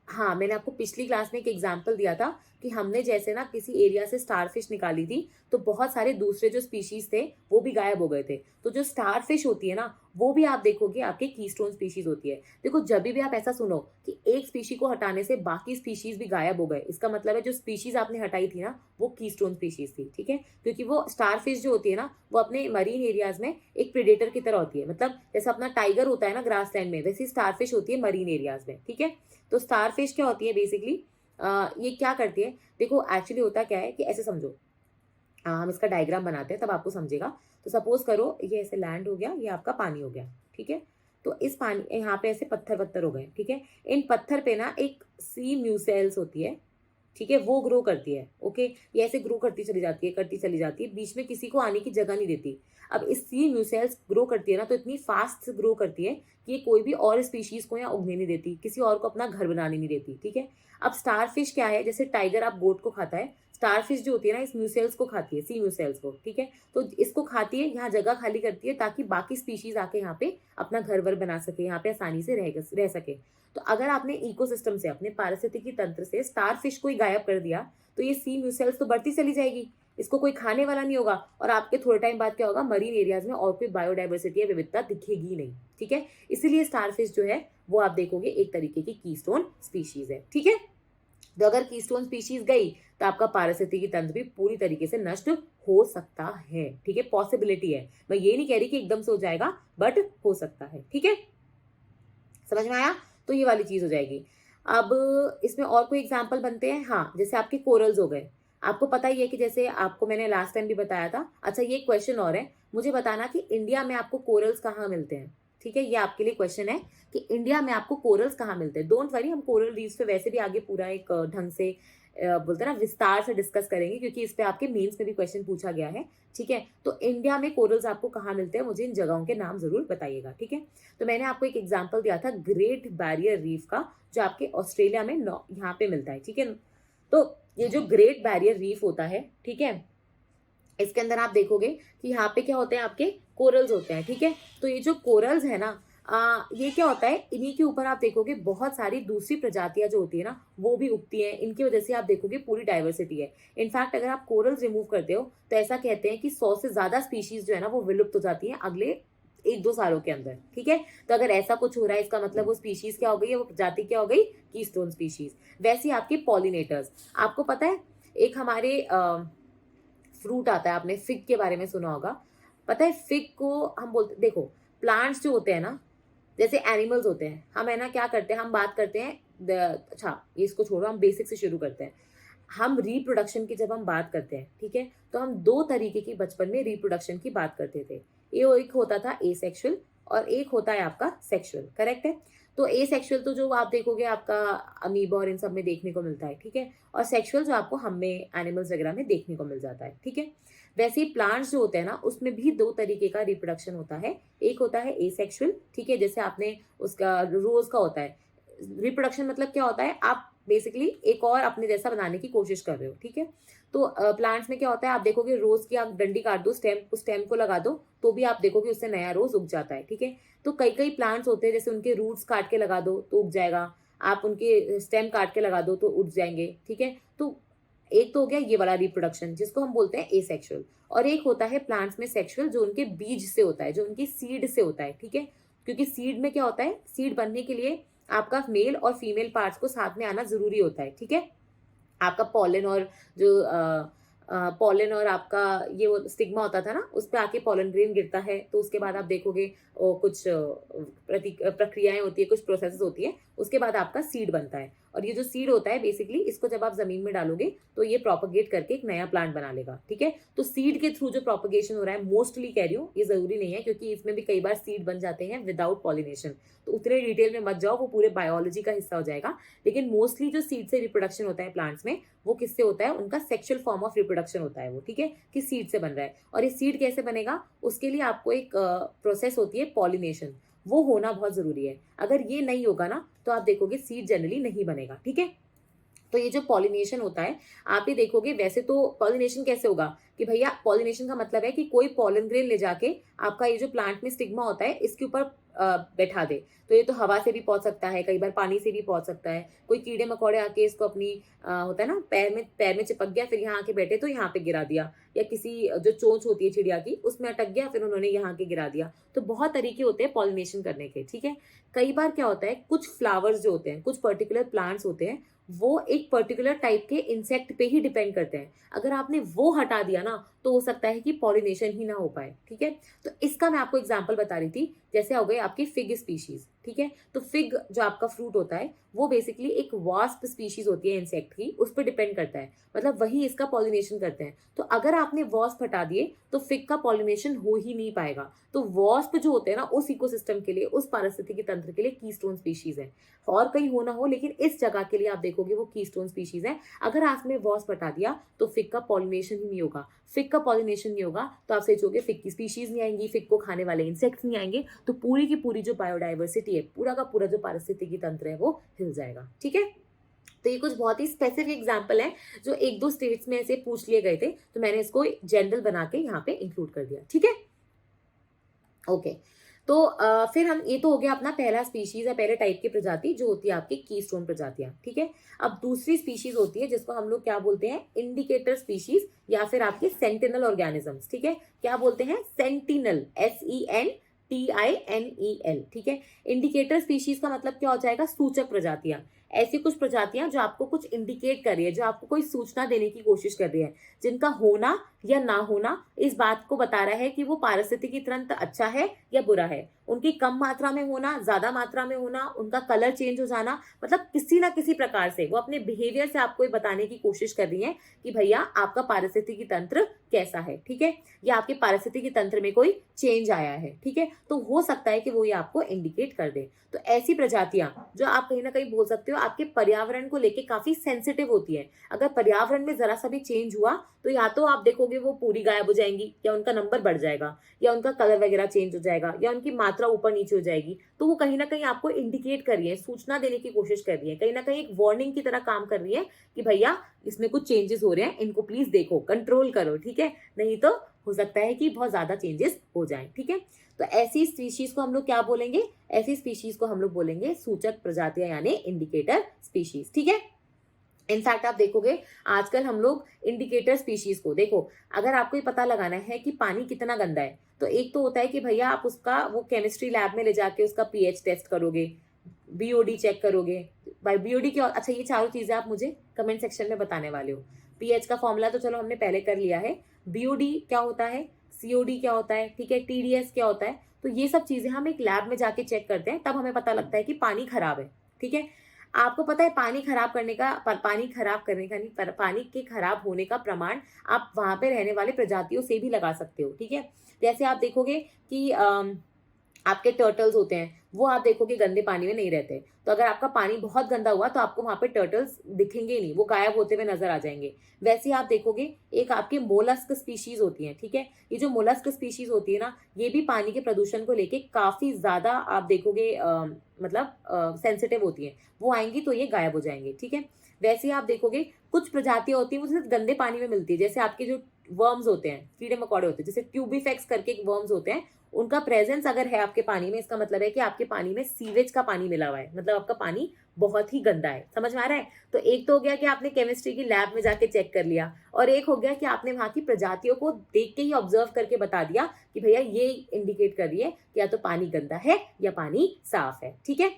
हाँ, मैंने आपको पिछली क्लास में एक एग्जाम्पल दिया था कि हमने जैसे ना किसी एरिया से स्टारफिश निकाली थी, तो बहुत सारे दूसरे जो स्पीशीज थे वो भी गायब हो गए थे। तो जो स्टारफिश होती है ना, वो भी आप देखोगे आपके कीस्टोन स्पीशीज होती है। देखो, जब भी आप ऐसा सुनो कि एक स्पीशी को हटाने से बाकी स्पीशीज भी गायब हो गए, इसका मतलब है जो स्पीशीज आपने हटाई थी ना वो कीस्टोन स्पीशीज थी, ठीक है। क्योंकि वो स्टारफिश जो होती है ना वो अपने मरीन एरियाज में एक प्रेडेटर की तरह होती है, मतलब जैसा अपना टाइगर होता है ना ग्रासलैंड में, वैसी स्टारफिश होती है मरीन एरियाज में, ठीक है। तो स्टारफिश क्या होती है बेसिकली, ये क्या करती है, देखो एक्चुअली होता क्या है कि ऐसे समझो, हम इसका डायग्राम बनाते हैं तब आपको समझेगा। तो सपोज करो ये ऐसे लैंड हो गया, ये आपका पानी हो गया, ठीक है। तो इस पानी, यहाँ पे ऐसे पत्थर पत्थर हो गए, ठीक है। इन पत्थर पे ना एक सी म्यूसेल्स होती है, ठीक है, वो ग्रो करती है, ओके। ये ऐसे ग्रो करती चली जाती है, करती चली जाती है, बीच में किसी को आने की जगह नहीं देती। अब इस सी म्यूसेल्स ग्रो करती है ना, तो इतनी फास्ट ग्रो करती है कि ये कोई भी और स्पीशीज को यहाँ उगने नहीं देती, किसी और को अपना घर बनाने नहीं देती, ठीक है। अब स्टारफिश क्या है, जैसे टाइगर आप गोट को खाता है, स्टारफिश जो होती है ना इस म्यूसेल्स को खाती है, सी म्यूसेल्स को, ठीक है। तो इसको खाती है, यहाँ जगह खाली करती है ताकि बाकी स्पीशीज आके यहाँ पे अपना घर वर बना सके, यहाँ पे आसानी से रह सके। तो अगर आपने इकोसिस्टम से, अपने पारिस्थितिकी तंत्र से स्टारफिश को ही गायब कर दिया, तो ये सी म्यूसेल्स तो बढ़ती चली जाएगी, इसको कोई खाने वाला नहीं होगा, और आपके थोड़े टाइम बाद क्या होगा, मरीन एरियाज में और कोई बायोडाइवर्सिटी या विविधता दिखेगी नहीं, ठीक है। इसीलिए स्टारफिश जो है वो आप देखोगे एक तरीके की कीस्टोन स्पीशीज है, ठीक है। तो अगर कीस्टोन स्पीशीज गई तो आपका पारिस्थितिकी तंत्र भी पूरी तरीके से नष्ट हो सकता है, ठीक है, पॉसिबिलिटी है। मैं ये नहीं कह रही कि एकदम से हो जाएगा, बट हो सकता है, ठीक है, समझ में आया। तो ये वाली चीज हो जाएगी। अब इसमें और कोई एग्जाम्पल बनते हैं, हाँ, जैसे आपके कोरल्स हो गए। आपको पता ही है कि जैसे आपको मैंने लास्ट टाइम भी बताया था। अच्छा, ये क्वेश्चन और है, मुझे बताना कि इंडिया में आपको कोरल्स कहाँ मिलते हैं, ठीक है। ये आपके लिए क्वेश्चन है कि इंडिया में आपको कोरल्स कहाँ मिलते हैं। डोंट वरी, हम कोरल रीफ्स पे वैसे भी आगे पूरा एक ढंग से बोलते हैं ना विस्तार से डिस्कस करेंगे, क्योंकि इस पे आपके मेंस में भी क्वेश्चन पूछा गया है, ठीक है। तो इंडिया में कोरल्स आपको कहाँ मिलते हैं, मुझे इन जगहों के नाम जरूर बताइएगा, ठीक है। तो मैंने आपको एक एग्जाम्पल दिया था ग्रेट बैरियर रीफ का, जो आपके ऑस्ट्रेलिया में यहाँ पे मिलता है, ठीक है। तो ये जो ग्रेट बैरियर रीफ होता है, ठीक है, इसके अंदर आप देखोगे कि यहाँ पे क्या होते हैं, आपके कोरल्स होते हैं, ठीक है। तो ये जो कोरल्स है ना, ये क्या होता है, इन्हीं के ऊपर आप देखोगे बहुत सारी दूसरी प्रजातियां जो होती है ना वो भी उगती हैं, इनकी वजह से आप देखोगे पूरी डाइवर्सिटी है। इनफैक्ट अगर आप कोरल्स रिमूव करते हो तो ऐसा कहते हैं कि 100 से ज्यादा स्पीशीज जो है ना वो विलुप्त हो जाती हैं अगले 1-2 सालों के अंदर। ठीक है, तो अगर ऐसा कुछ हो रहा है इसका मतलब वो स्पीशीज क्या हो गई है, वो प्रजाति क्या हो गई, कीस्टोन स्पीशीज। वैसे ही आपके पॉलिनेटर्स, आपको पता है एक हमारे फ्रूट आता है, आपने फिग के बारे में सुना होगा। पता है फिग को हम बोलते, देखो प्लांट्स जो होते हैं ना जैसे एनिमल्स होते हैं, हम है ना क्या करते हैं, हम बात करते हैं अच्छा ये इसको छोड़ो, हम बेसिक से शुरू करते हैं। हम रिप्रोडक्शन की जब हम बात करते हैं, ठीक है, तो हम दो तरीके की बचपन में रिप्रोडक्शन की बात करते थे। ये एक होता था एसेक्सुअल और एक होता है आपका सेक्सुअल, करेक्ट है। तो एसेक्सुअल तो जो आप देखोगे आपका अमीबा और इन सब में देखने को मिलता है, ठीक है, और सेक्सुअल जो आपको हम में एनिमल्स वगैरह में देखने को मिल जाता है, ठीक है। वैसे ही प्लांट्स जो होते हैं ना उसमें भी दो तरीके का रिप्रोडक्शन होता है। एक होता है एसेक्सुअल, ठीक है, जैसे आपने उसका रोज का होता है। रिप्रोडक्शन मतलब क्या होता है, आप बेसिकली एक और अपने जैसा बनाने की कोशिश कर रहे हो, ठीक है। तो प्लांट्स में क्या होता है, आप देखोगे रोज की आप डंडी काट दो, स्टेम, उस स्टेम को लगा दो तो भी आप देखोगे उससे नया रोज उग जाता है, ठीक है। तो कई कई प्लांट्स होते हैं जैसे उनके रूट्स काट के लगा दो तो उग जाएगा, आप उनके स्टेम काट के लगा दो तो उग जाएंगे, ठीक है। तो एक तो हो गया ये वाला रिप्रोडक्शन जिसको हम बोलते हैं एसेक्सुअल, और एक होता है प्लांट्स में सेक्सुअल जो उनके बीज से होता है, जो उनकी सीड से होता है, ठीक है। क्योंकि सीड में क्या होता है, सीड बनने के लिए आपका मेल और फीमेल पार्ट्स को साथ में आना जरूरी होता है, ठीक है। आपका पॉलन और जो पॉलन और आपका ये वो स्टिग्मा होता था ना उस पे आके पॉलन ग्रेन गिरता है, तो उसके बाद आप देखोगे कुछ प्रक्रियाएं होती है, कुछ प्रोसेस होती है, उसके बाद आपका सीड बनता है। और ये जो सीड होता है बेसिकली इसको जब आप जमीन में डालोगे तो ये प्रोपगेट करके एक नया प्लांट बना लेगा, ठीक है। तो सीड के थ्रू जो प्रोपगेशन हो रहा है, मोस्टली कह रही हूँ, ये जरूरी नहीं है क्योंकि इसमें भी कई बार सीड बन जाते हैं विदाउट पॉलिनेशन, तो उतने डिटेल में मत जाओ, वो पूरे बायोलॉजी का हिस्सा हो जाएगा। लेकिन मोस्टली जो सीड से रिप्रोडक्शन होता है प्लांट्स में वो किससे होता है, उनका सेक्सुअल फॉर्म ऑफ रिप्रोडक्शन होता है वो, ठीक है, कि सीड से बन रहा है। और ये सीड कैसे बनेगा, उसके लिए आपको एक प्रोसेस होती है पॉलिनेशन, वो होना बहुत जरूरी है। अगर ये नहीं होगा ना तो आप देखोगे सीड जनरली नहीं बनेगा, ठीक है। तो ये जो पॉलिनेशन होता है आप ये देखोगे, वैसे तो पॉलिनेशन कैसे होगा कि भैया, पॉलिनेशन का मतलब है कि कोई पॉलन ग्रेन ले जाके आपका ये जो प्लांट में स्टिग्मा होता है इसके ऊपर बैठा दे। तो ये तो हवा से भी पहुंच सकता है, कई बार पानी से भी पहुंच सकता है, कोई कीड़े मकोड़े आके इसको अपनी होता है ना पैर में चिपक गया, फिर यहाँ आके बैठे तो यहाँ पे गिरा दिया, या किसी जो चोंच होती है चिड़िया की उसमें अटक गया फिर उन्होंने यहाँ के गिरा दिया। तो बहुत तरीके होते हैं पॉलिनेशन करने के, ठीक है। कई बार क्या होता है, कुछ फ्लावर्स जो होते हैं, कुछ पर्टिकुलर प्लांट्स होते हैं, वो एक पर्टिकुलर टाइप के इंसेक्ट पे ही डिपेंड करते हैं। अगर आपने वो हटा दिया ना तो हो सकता है कि पॉलिनेशन ही ना हो पाए, ठीक है। तो इसका मैं आपको एग्जांपल बता रही थी, जैसे हो गए आपकी फिग स्पीशीज, ठीक है। तो फिग जो आपका फ्रूट होता है वो बेसिकली एक वास्प स्पीशीज होती है इंसेक्ट की, उस पर डिपेंड करता है, मतलब वही इसका पॉलिनेशन करते हैं। तो अगर आपने वास्प हटा दिए तो फिग का पॉलिनेशन हो ही नहीं पाएगा। तो वास्प जो होते हैं ना उस इकोसिस्टम के लिए, उस पारिस्थितिकी तंत्र के लिए कीस्टोन स्पीशीज है। और कहीं हो ना हो लेकिन इस जगह के लिए आप देखोगे वो कीस्टोन स्पीशीज है। अगर आपने वास्प हटा दिया तो फिग का पॉलिनेशन ही नहीं होगा। फिग का पॉलिनेशन नहीं होगा तो आप सोचोगे फिग की स्पीशीज नहीं आएंगी, फिग को खाने वाले इंसेक्ट्स नहीं आएंगे, तो पूरी की पूरी जो बायोडाइवर्सिटी है, पूरा का पूरा जो पारिस्थितिकी तंत्र है वो हिल जाएगा, ठीक है। तो ये कुछ बहुत ही स्पेसिफिक एग्जाम्पल है जो 1-2 स्टेट्स में ऐसे पूछ लिए गए थे, तो मैंने इसको जनरल बना के यहाँ पे इंक्लूड कर दिया, ठीक है। ओके, तो फिर हम, ये तो हो गया अपना पहला स्पीशीज है, पहले टाइप की प्रजाति जो होती है आपकी कीस्टोन प्रजातियां, ठीक है। अब दूसरी स्पीशीज होती है जिसको हम लोग क्या बोलते हैं, इंडिकेटर स्पीशीज या फिर आपके सेंटिनल ऑर्गेनिजम्स, ठीक है। क्या बोलते हैं, सेंटिनल, SENTINEL, ठीक है। इंडिकेटर स्पीशीज का मतलब क्या हो जाएगा, सूचक प्रजातियां। ऐसी कुछ प्रजातियां जो आपको कुछ इंडिकेट कर रही है, जो आपको कोई सूचना देने की कोशिश कर रही है, जिनका होना या ना होना इस बात को बता रहा है कि वो पारिस्थितिकी तंत्र अच्छा है या बुरा है। उनकी कम मात्रा में होना, ज्यादा मात्रा में होना, उनका कलर चेंज हो जाना, मतलब किसी ना किसी प्रकार से वो अपने बिहेवियर से आपको ये बताने की कोशिश कर रही है कि भैया आपका पारिस्थितिकी तंत्र कैसा है, ठीक है, या आपके पारिस्थितिकी तंत्र में कोई चेंज आया है, ठीक है। तो हो सकता है कि वो ये आपको इंडिकेट कर दे। तो ऐसी प्रजातियां जो आप कहीं ना कहीं बोल सकते हो आपके पर्यावरण को लेके काफी सेंसिटिव होती है। अगर पर्यावरण में जरा सा भी चेंज हुआ तो या तो आप देखोगे देखोगे वो पूरी गायब हो जाएंगी, या उनका नंबर बढ़ जाएगा, या उनका कलर वगैरह चेंज हो जाएगा, या उनकी मात्रा ऊपर नीचे हो जाएगी, तो वो कहीं ना कहीं आपको इंडिकेट कर रही है, सूचना देने की कोशिश कर रही है, कहीं ना कहीं एक वार्निंग की तरह काम कर रही है कि भैया इसमें कुछ चेंजेस हो रहे हैं, इनको प्लीज देखो, कंट्रोल करो, ठीक है, नहीं तो हो सकता है कि बहुत ज्यादा चेंजेस हो जाएं, ठीक है। तो ऐसी स्पीशीज को हम लोग क्या बोलेंगे, ऐसी स्पीशीज को हम लोग बोलेंगे सूचक प्रजातियां यानी इंडिकेटर स्पीशीज, ठीक है। इनफैक्ट आप देखोगे आजकल हम लोग इंडिकेटर स्पीशीज को देखो, अगर आपको ये पता लगाना है कि पानी कितना गंदा है, तो एक तो होता है कि भैया आप उसका वो केमिस्ट्री लैब में ले जाके उसका पीएच टेस्ट करोगे, बीओडी चेक करोगे। बाय बीओडी क्या, अच्छा ये चारों चीजें आप मुझे कमेंट सेक्शन में बताने वाले हो। पीएच का फॉर्मूला तो चलो हमने पहले कर लिया है, बीओडी क्या होता है, सीओडी क्या होता है, ठीक है, टीडीएस क्या होता है, तो ये सब चीजें हम एक लैब में जाके चेक करते हैं, तब हमें पता लगता है कि पानी खराब है, ठीक है। आपको पता है पानी खराब करने का नहीं, पानी के खराब होने का प्रमाण आप वहां पे रहने वाले प्रजातियों से भी लगा सकते हो, ठीक है। जैसे आप देखोगे कि आपके टर्टल्स होते हैं, वो आप देखोगे गंदे पानी में नहीं रहते, तो अगर आपका पानी बहुत गंदा हुआ तो आपको वहां पे टर्टल्स दिखेंगे ही नहीं, वो गायब होते हुए नजर आ जाएंगे। वैसे ही आप देखोगे एक आपके मोलस्क स्पीशीज होती हैं, ठीक है, ये जो मोलस्क स्पीशीज होती है ना, ये भी पानी के प्रदूषण को लेके काफी ज्यादा आप देखोगे मतलब सेंसिटिव होती है, वो आएंगी तो ये गायब हो जाएंगे, ठीक है। वैसे ही आप देखोगे कुछ प्रजातियां होती हैं वो सिर्फ गंदे पानी में मिलती है, जैसे आपके जो वर्म्स होते हैं, कीड़े मकोड़े होते हैं, जैसे ट्यूबिफेक्स करके वर्म्स होते हैं, उनका प्रेजेंस अगर है आपके पानी में, इसका मतलब है कि आपके पानी में सीवेज का पानी मिला हुआ है, मतलब आपका पानी बहुत ही गंदा है, समझ में आ रहा है। तो एक तो हो गया कि आपने केमिस्ट्री की लैब में जाके चेक कर लिया, और एक हो गया कि आपने वहां की प्रजातियों को देख के ही ऑब्जर्व करके बता दिया कि भैया ये इंडिकेट कर रही है कि या तो पानी गंदा है या पानी साफ है, ठीक है।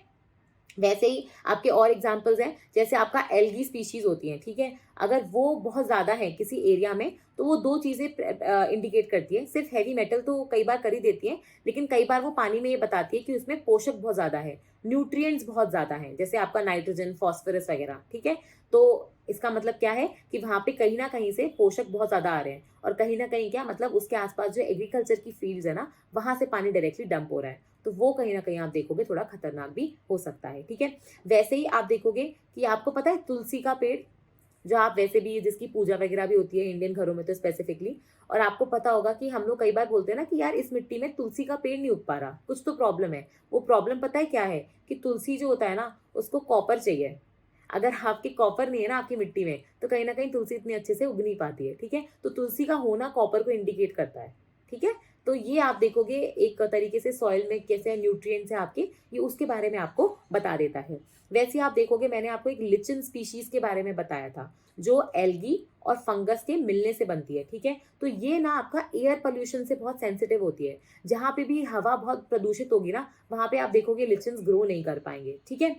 वैसे ही आपके और एग्जाम्पल्स हैं, जैसे आपका एल्गी स्पीशीज होती हैं, ठीक है, अगर वो बहुत ज्यादा है किसी एरिया में, तो वो दो चीजें इंडिकेट करती है, सिर्फ हैवी मेटल तो कई बार कर ही देती है, लेकिन कई बार वो पानी में ये बताती है कि उसमें पोषक बहुत ज्यादा है, न्यूट्रिएंट्स बहुत ज्यादा है, जैसे आपका नाइट्रोजन, फॉस्फोरस वगैरह, ठीक है। तो इसका मतलब क्या है कि वहां पे कहीं ना कहीं से पोषक बहुत ज्यादा आ रहे हैं, और कहीं ना कहीं क्या मतलब उसके आसपास जो एग्रीकल्चर की फील्ड्स है ना, वहां से पानी डायरेक्टली डंप हो रहा है, तो वो कहीं ना कहीं आप देखोगे थोड़ा खतरनाक भी हो सकता है, ठीक है। वैसे ही आप देखोगे कि आपको पता है तुलसी का पेड़, जो आप वैसे भी जिसकी पूजा वगैरह भी होती है इंडियन घरों में तो स्पेसिफिकली, और आपको पता होगा कि हम लोग कई बार बोलते हैं ना कि यार इस मिट्टी में तुलसी का पेड़ नहीं उग पा रहा, कुछ तो प्रॉब्लम है। वो प्रॉब्लम पता है क्या है, कि तुलसी जो होता है ना उसको कॉपर चाहिए, अगर आपके कॉपर नहीं है ना आपकी मिट्टी में, तो कहीं ना कहीं तुलसी इतनी अच्छे से उग नहीं पाती है, ठीक है। तो तुलसी का होना कॉपर को इंडिकेट करता है, ठीक है। तो ये आप देखोगे एक तरीके से सॉइल में कैसे न्यूट्रिएंट्स है आपके, ये उसके बारे में आपको बता देता है। वैसे आप देखोगे मैंने आपको एक लिचन स्पीशीज के बारे में बताया था, जो एल्गी और फंगस के मिलने से बनती है, ठीक है। तो ये ना आपका एयर पोल्यूशन से बहुत सेंसिटिव होती है, जहां पे भी हवा बहुत प्रदूषित होगी ना, वहां पे आप देखोगे लिचन्स ग्रो नहीं कर पाएंगे, ठीक है।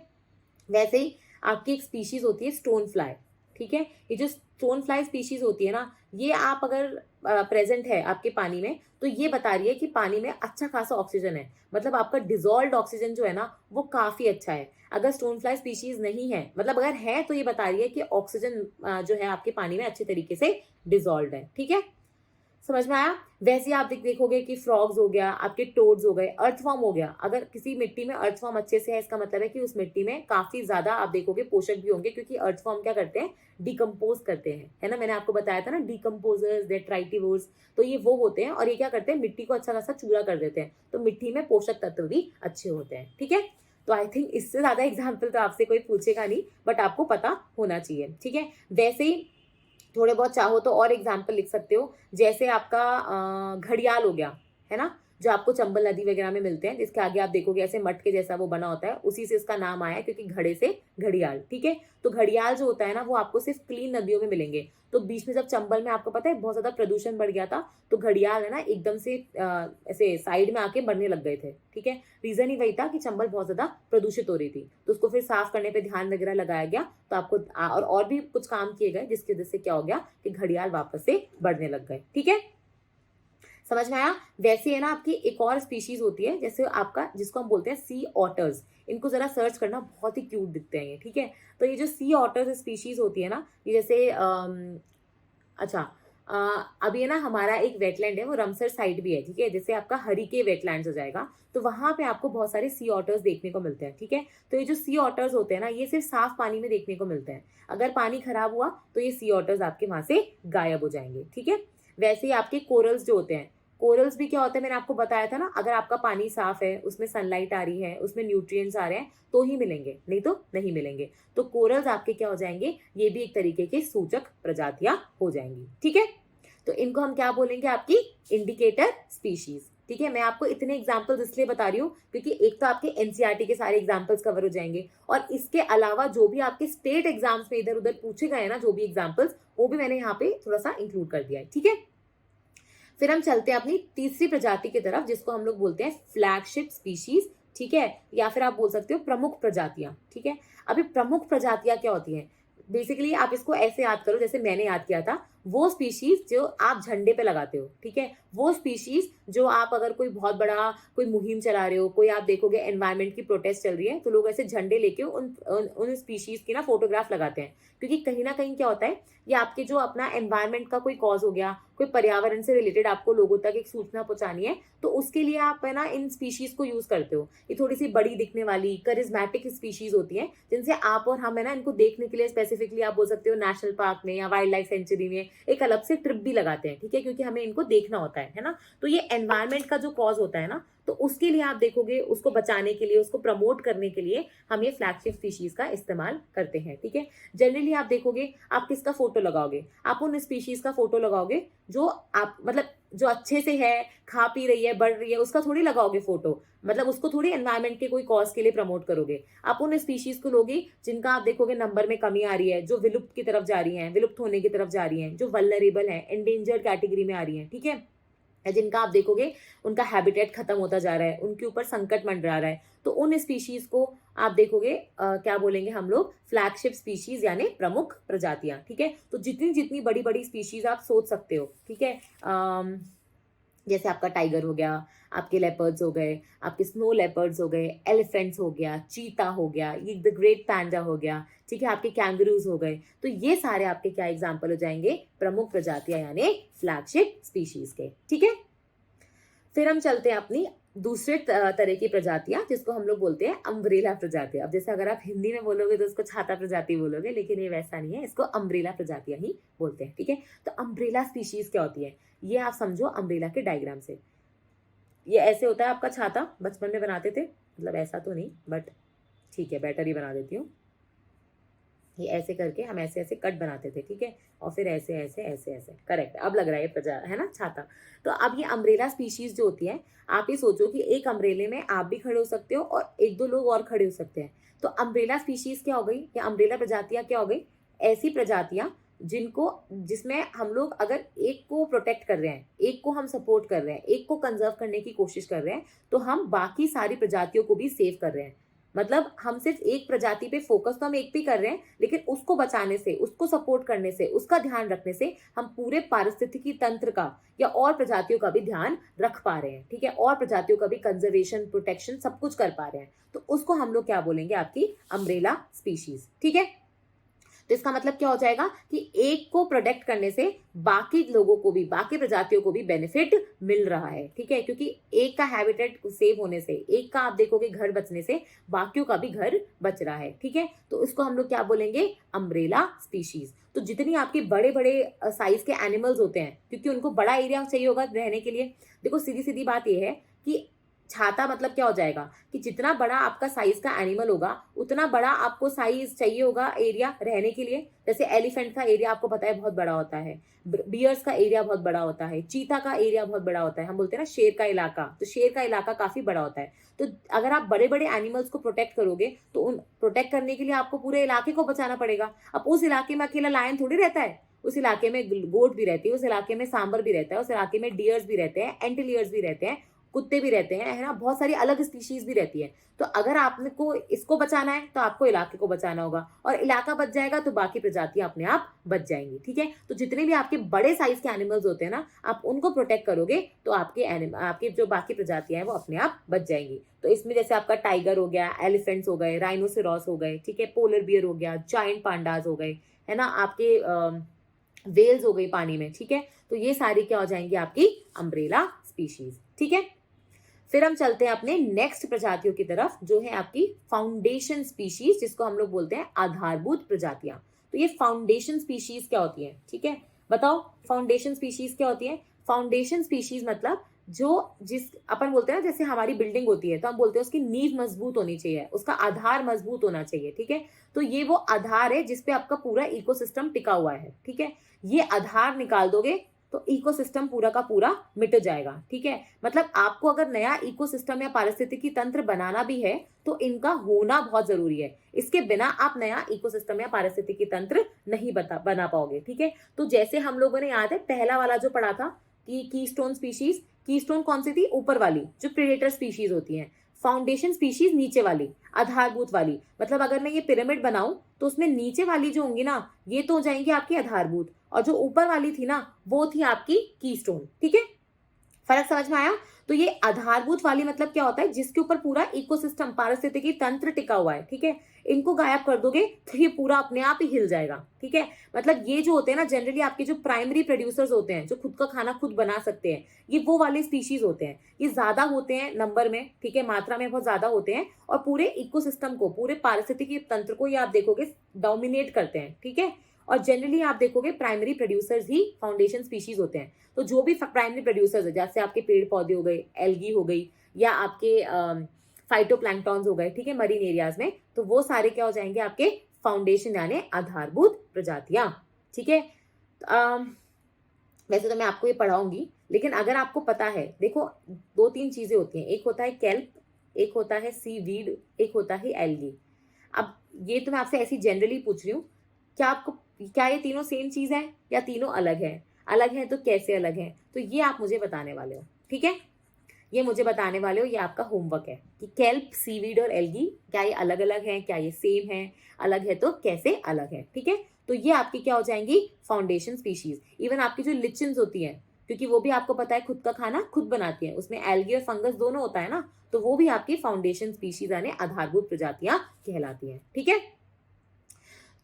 वैसे ही आपकी एक स्पीशीज होती है स्टोन फ्लाई, ठीक है। ये जो स्टोन फ्लाई स्पीशीज होती है ना, ये आप अगर प्रेजेंट है आपके पानी में, तो ये बता रही है कि पानी में अच्छा खासा ऑक्सीजन है, मतलब आपका डिजोल्व ऑक्सीजन जो है ना वो काफी अच्छा है। अगर स्टोन फ्लाई स्पीशीज नहीं है, मतलब अगर है, तो ये बता रही है कि ऑक्सीजन जो है आपके पानी में अच्छे तरीके से डिजोल्व है, ठीक है, समझ में आया। वैसे आप देखोगे कि फ्रॉग्स हो गया, आपके टोड्स हो गए, अर्थवर्म हो गया, अगर किसी मिट्टी में अर्थवर्म अच्छे से है, इसका मतलब है कि उस मिट्टी में काफी ज्यादा आप देखोगे पोषक भी होंगे, क्योंकि अर्थवर्म क्या करते हैं, डिकम्पोज करते हैं, है ना, मैंने आपको बताया था ना, डिकम्पोजर्स, डेट्राइटिवोर्स, तो ये वो होते हैं, और ये क्या करते हैं, मिट्टी को अच्छा खासा चूरा कर देते हैं, तो मिट्टी में पोषक तत्व भी अच्छे होते हैं, ठीक है। तो आई थिंक इससे ज्यादा एग्जाम्पल तो आपसे कोई पूछेगा नहीं, बट आपको पता होना चाहिए, ठीक है। वैसे ही थोड़े बहुत चाहो तो और एग्जाम्पल लिख सकते हो, जैसे आपका घड़ियाल हो गया, है ना, जो आपको चंबल नदी वगैरह में मिलते हैं, जिसके आगे आप देखोगे ऐसे मट के जैसा वो बना होता है, उसी से इसका नाम आया है, क्योंकि घड़े से घड़ियाल, ठीक है। तो घड़ियाल जो होता है ना वो आपको सिर्फ क्लीन नदियों में मिलेंगे, तो बीच में जब चंबल में आपको पता है बहुत ज्यादा प्रदूषण बढ़ गया था, तो घड़ियाल है ना एकदम से ऐसे साइड में आके बढ़ने लग गए थे, ठीक है। रीजन ही वही था कि चंबल बहुत ज्यादा प्रदूषित हो रही थी, तो उसको फिर साफ करने पे ध्यान वगैरह लगाया गया, तो आपको और भी कुछ काम किए गए, जिसकी वजह से क्या हो गया कि घड़ियाल वापस से बढ़ने लग गए, ठीक है, समझ में आया। वैसे है ना आपकी एक और स्पीशीज होती है, जैसे आपका जिसको हम बोलते हैं सी ऑटर्स, इनको जरा सर्च करना, बहुत ही क्यूट दिखते हैं ये, ठीक है। तो ये जो सी ऑटर्स स्पीशीज होती है ना, ये जैसे अच्छा अभी है ना हमारा एक वेटलैंड है, वो रमसर साइड भी है, ठीक है, जैसे आपका हरिके वेटलैंड्स हो जाएगा, तो वहां पे आपको बहुत सारे सी ऑटर्स देखने को मिलते हैं, ठीक है। तो ये जो सी ऑटर्स होते हैं ना, ये सिर्फ साफ पानी में देखने को मिलते हैं, अगर पानी खराब हुआ तो ये सी ऑटर्स आपके वहां से गायब हो जाएंगे, ठीक है। वैसे ही आपके कोरल्स जो होते हैं, कोरल्स भी क्या होता है, मैंने आपको बताया था ना, अगर आपका पानी साफ है, उसमें सनलाइट आ रही है, उसमें न्यूट्रिएंट्स आ रहे हैं, तो ही मिलेंगे, नहीं तो नहीं मिलेंगे। तो कोरल्स आपके क्या हो जाएंगे, ये भी एक तरीके के सूचक प्रजातियां हो जाएंगी। ठीक है, तो इनको हम क्या बोलेंगे, आपकी इंडिकेटर स्पीशीज। ठीक है, मैं आपको इतने एग्जाम्पल्स इसलिए बता रही हूँ क्योंकि एक तो आपके एनसीईआरटी के सारे एग्जाम्पल्स कवर हो जाएंगे, और इसके अलावा जो भी आपके स्टेट एग्जाम्स में इधर उधर पूछे गए ना, जो भी एग्जाम्पल्स, वो भी मैंने यहाँ पे थोड़ा सा इंक्लूड कर दिया है। ठीक है, फिर हम चलते हैं अपनी तीसरी प्रजाति की तरफ, जिसको हम लोग बोलते हैं फ्लैगशिप स्पीशीज। ठीक है, या फिर आप बोल सकते हो प्रमुख प्रजातियां। ठीक है, अभी प्रमुख प्रजातियां क्या होती हैं, बेसिकली आप इसको ऐसे याद करो जैसे मैंने याद किया था, वो स्पीशीज जो आप झंडे पे लगाते हो। ठीक है, वो स्पीशीज जो आप अगर कोई बहुत बड़ा कोई मुहिम चला रहे हो, कोई आप देखोगे एनवायरमेंट की प्रोटेस्ट चल रही है, तो लोग ऐसे झंडे लेके उन स्पीशीज की ना फोटोग्राफ लगाते हैं, क्योंकि कहीं ना कहीं क्या होता है, ये आपके जो अपना एनवायरमेंट का कोई कॉज हो गया, कोई पर्यावरण से रिलेटेड आपको लोगों तक एक सूचना पहुंचानी है, तो उसके लिए आप है ना इन स्पीशीज को यूज करते हो। ये थोड़ी सी बड़ी दिखने वाली करिज्मेटिक स्पीशीज होती हैं, जिनसे आप और हम है ना इनको देखने के लिए स्पेसिफिकली आप बोल सकते हो नेशनल पार्क में या वाइल्ड लाइफ सेंचुरी में एक अलग से ट्रिप भी लगाते हैं। ठीक है, क्योंकि हमें इनको देखना होता है ना। तो ये एनवायरमेंट का जो कॉज होता है ना, तो उसके लिए आप देखोगे, उसको बचाने के लिए, उसको प्रमोट करने के लिए हम ये फ्लैगशिप स्पीशीज का इस्तेमाल करते हैं। ठीक है, जनरली आप देखोगे, आप किसका फोटो लगाओगे, आप उन स्पीशीज का फोटो लगाओगे जो आप मतलब जो अच्छे से है, खा पी रही है, बढ़ रही है, उसका थोड़ी लगाओगे फोटो, मतलब उसको थोड़ी एनवायरमेंट के कोई कॉज के लिए प्रमोट करोगे। आप उन स्पीशीज को लोगे जिनका आप देखोगे नंबर में कमी आ रही है, जो विलुप्त की तरफ जा रही है, विलुप्त होने की तरफ जा रही है, जो वल्नरेबल है, एंडेंजर्ड कैटेगरी में आ रही है। ठीक है, जिनका आप देखोगे उनका हैबिटेट खत्म होता जा रहा है, उनके ऊपर संकट मंडरा रहा है, तो उन स्पीशीज को आप देखोगे क्या बोलेंगे हम लोग, फ्लैगशिप स्पीशीज यानी प्रमुख प्रजातियां। ठीक है, तो जितनी जितनी बड़ी बड़ी स्पीशीज आप सोच सकते हो। ठीक है, जैसे आपका टाइगर हो गया, आपके लेपर्ड्स हो गए, आपके स्नो लेपर्ड्स हो गए, एलिफेंट्स हो गया, चीता हो गया, ये द ग्रेट पैंडा हो गया। ठीक है, आपके कैंगरूज हो गए, तो ये सारे आपके क्या एग्जाम्पल हो जाएंगे, प्रमुख प्रजातियां यानी फ्लैगशिप स्पीशीज के। ठीक है, फिर हम चलते हैं अपनी दूसरे तरह की प्रजातियां, जिसको हम लोग बोलते हैं अम्ब्रेला प्रजातियां। अब जैसे अगर आप हिंदी में बोलोगे तो उसको छाता प्रजाति बोलोगे, लेकिन ये वैसा नहीं है, इसको अम्ब्रेला प्रजातियां ही बोलते हैं। ठीक है, तो अम्ब्रेला स्पीशीज क्या होती है, ये आप समझो अम्ब्रेला के डायग्राम से। ये ऐसे होता है आपका छाता, बचपन में बनाते थे, मतलब ऐसा तो नहीं, बट ठीक है बेटर ही बना देती हूँ। ये ऐसे करके हम ऐसे ऐसे कट बनाते थे। ठीक है, और फिर ऐसे ऐसे ऐसे ऐसे, करेक्ट, अब लग रहा है प्रजा है ना छाता। तो अब ये अम्ब्रेला स्पीशीज जो होती है, आप ये सोचो कि एक अम्ब्रेले में आप भी खड़े हो सकते हो और एक दो लोग और खड़े हो सकते हैं। तो अम्ब्रेला स्पीशीज क्या हो गई, या अम्ब्रेला प्रजातियां क्या हो गई, ऐसी प्रजातियां जिनको जिसमें हम लोग अगर एक को प्रोटेक्ट कर रहे हैं, एक को हम सपोर्ट कर रहे हैं, एक को कंजर्व करने की कोशिश कर रहे हैं, तो हम बाकी सारी प्रजातियों को भी सेव कर रहे हैं। मतलब हम सिर्फ एक प्रजाति पे फोकस तो हम एक पे कर रहे हैं, लेकिन उसको बचाने से, उसको सपोर्ट करने से, उसका ध्यान रखने से हम पूरे पारिस्थितिकी तंत्र का या और प्रजातियों का भी ध्यान रख पा रहे हैं। ठीक है, और प्रजातियों का भी कंजर्वेशन, प्रोटेक्शन सब कुछ कर पा रहे हैं, तो उसको हम लोग क्या बोलेंगे, आपकी अम्ब्रेला स्पीशीज। ठीक है, तो इसका मतलब क्या हो जाएगा कि एक को प्रोटेक्ट करने से बाकी लोगों को भी, बाकी प्रजातियों को भी बेनिफिट मिल रहा है। ठीक है, क्योंकि एक का हैबिटेट सेव होने से, एक का आप देखोगे घर बचने से, बाकियों का भी घर बच रहा है। ठीक है, तो इसको हम लोग क्या बोलेंगे, अम्ब्रेला स्पीशीज। तो जितनी आपके बड़े बड़े साइज के एनिमल्स होते हैं, क्योंकि उनको बड़ा एरिया चाहिए होगा रहने के लिए। देखो सीधी सीधी बात यह है कि छाता मतलब क्या हो जाएगा कि जितना बड़ा आपका साइज का एनिमल होगा, उतना बड़ा आपको साइज चाहिए होगा एरिया रहने के लिए। जैसे एलिफेंट का एरिया आपको पता है बहुत बड़ा होता है, बियर्स का एरिया बहुत बड़ा होता है, चीता का एरिया बहुत बड़ा होता है, हम बोलते हैं ना शेर का इलाका, तो शेर का इलाका काफी बड़ा होता है। तो अगर आप बड़े बड़े एनिमल्स को प्रोटेक्ट करोगे, तो उन प्रोटेक्ट करने के लिए आपको पूरे इलाके को बचाना पड़ेगा। अब उस इलाके में अकेला लायन थोड़ी रहता है, उस इलाके में गोट भी रहती है, उस इलाके में सांबर भी रहता है, उस इलाके में डियर्स भी रहते हैं, एंटिलियर्स भी रहते हैं, कुत्ते भी रहते हैं, है ना, बहुत सारी अलग स्पीशीज भी रहती है। तो अगर आपको इसको बचाना है, तो आपको इलाके को बचाना होगा, और इलाका बच जाएगा तो बाकी प्रजातियां अपने आप बच जाएंगी। ठीक है, तो जितने भी आपके बड़े साइज के एनिमल्स होते हैं ना, आप उनको प्रोटेक्ट करोगे तो आपके जो बाकी प्रजातियां हैं वो अपने आप बच जाएंगी। तो इसमें जैसे आपका टाइगर हो गया, एलिफेंट्स हो गए, राइनोसेरॉस हो गए, ठीक है, पोलर बियर हो गया, जायंट पांडास हो गए, है ना, आपके वेल्स हो गई पानी में। ठीक है, तो ये सारी क्या हो जाएंगी, आपकी अम्ब्रेला स्पीशीज। ठीक है, फिर हम चलते हैं अपने नेक्स्ट प्रजातियों की तरफ, जो है आपकी फाउंडेशन स्पीशीज, जिसको हम लोग बोलते हैं आधारभूत प्रजातियां। तो ये फाउंडेशन स्पीशीज क्या होती है, ठीक है, बताओ फाउंडेशन स्पीशीज क्या होती है? फाउंडेशन स्पीशीज मतलब जिस अपन बोलते हैं ना, जैसे हमारी बिल्डिंग होती है तो हम बोलते हैं उसकी नींव मजबूत होनी चाहिए, उसका आधार मजबूत होना चाहिए, ठीक है। तो ये वो आधार है जिसपे आपका पूरा इकोसिस्टम टिका हुआ है, ठीक है। ये आधार निकाल दोगे तो इकोसिस्टम पूरा का पूरा मिट जाएगा, ठीक है। मतलब आपको अगर नया इकोसिस्टम या पारिस्थितिकी तंत्र बनाना भी है तो इनका होना बहुत जरूरी है। इसके बिना आप नया इकोसिस्टम या पारिस्थितिकी तंत्र नहीं बना पाओगे, ठीक है। तो जैसे हम लोगों ने याद है पहला वाला जो पढ़ा था कि कीस्टोन स्पीशीज, कीस्टोन कौन सी थी? ऊपर वाली जो प्रेडेटर स्पीशीज होती हैं। फाउंडेशन स्पीशीज नीचे वाली, आधारभूत वाली। मतलब अगर मैं ये पिरामिड बनाऊं तो उसमें नीचे वाली जो होंगी ना, ये तो हो जाएंगी आपकी आधारभूत, और जो ऊपर वाली थी ना वो थी आपकी कीस्टोन, ठीक है। फर्क समझ में आया? तो ये आधारभूत वाली मतलब क्या होता है? जिसके ऊपर पूरा इकोसिस्टम पारिस्थितिकी तंत्र टिका हुआ है, ठीक है। इनको गायब कर दोगे तो ये पूरा अपने आप ही हिल जाएगा, ठीक है। मतलब ये जो होते हैं ना जनरली आपके जो प्राइमरी प्रोड्यूसर्स होते हैं, जो खुद का खाना खुद बना सकते हैं, ये वो वाले स्पीशीज होते हैं। ये ज्यादा होते हैं नंबर में, ठीक है, मात्रा में बहुत ज्यादा होते हैं, और पूरे इकोसिस्टम को, पूरे पारिस्थितिकी तंत्र को ये आप देखोगे डोमिनेट करते हैं, ठीक है। और जनरली आप देखोगे प्राइमरी प्रोड्यूसर्स ही फाउंडेशन स्पीशीज होते हैं। तो जो भी प्राइमरी प्रोड्यूसर्स है, जैसे आपके पेड़ पौधे हो गए, एल्गी हो गई, या आपके फाइटोप्लैंक्टॉन्स हो गए, ठीक है, मरीन एरियाज में, तो वो सारे क्या हो जाएंगे? आपके फाउंडेशन यानी आधारभूत प्रजातियां, ठीक है। वैसे तो मैं आपको ये पढ़ाऊंगी, लेकिन अगर आपको पता है, देखो 2-3 चीजें होती हैं। एक होता है केल्प, एक होता है सीवीड, एक होता है एल्गी। अब ये तो मैं आपसे ऐसी जनरली पूछ रही हूँ, क्या ये तीनों सेम चीज है या तीनों अलग है? अलग है तो कैसे अलग है? तो ये आप मुझे बताने वाले हो, ठीक है। ये मुझे बताने वाले हो, ये आपका होमवर्क है कि केल्प, सीवीड और एल्गी क्या ये अलग अलग है, क्या ये सेम है? अलग है तो कैसे अलग है, ठीक है। तो ये आपकी क्या हो जाएंगी? Foundation species. इवन आपकी जो लिचन्स होती है, क्योंकि वो भी आपको पता है खुद का खाना खुद बनाती है, उसमें एल्गी और फंगस दोनों होता है ना, तो वो भी आपकी फाउंडेशन स्पीशीज यानी आधारभूत प्रजातियां कहलाती हैं, ठीक है।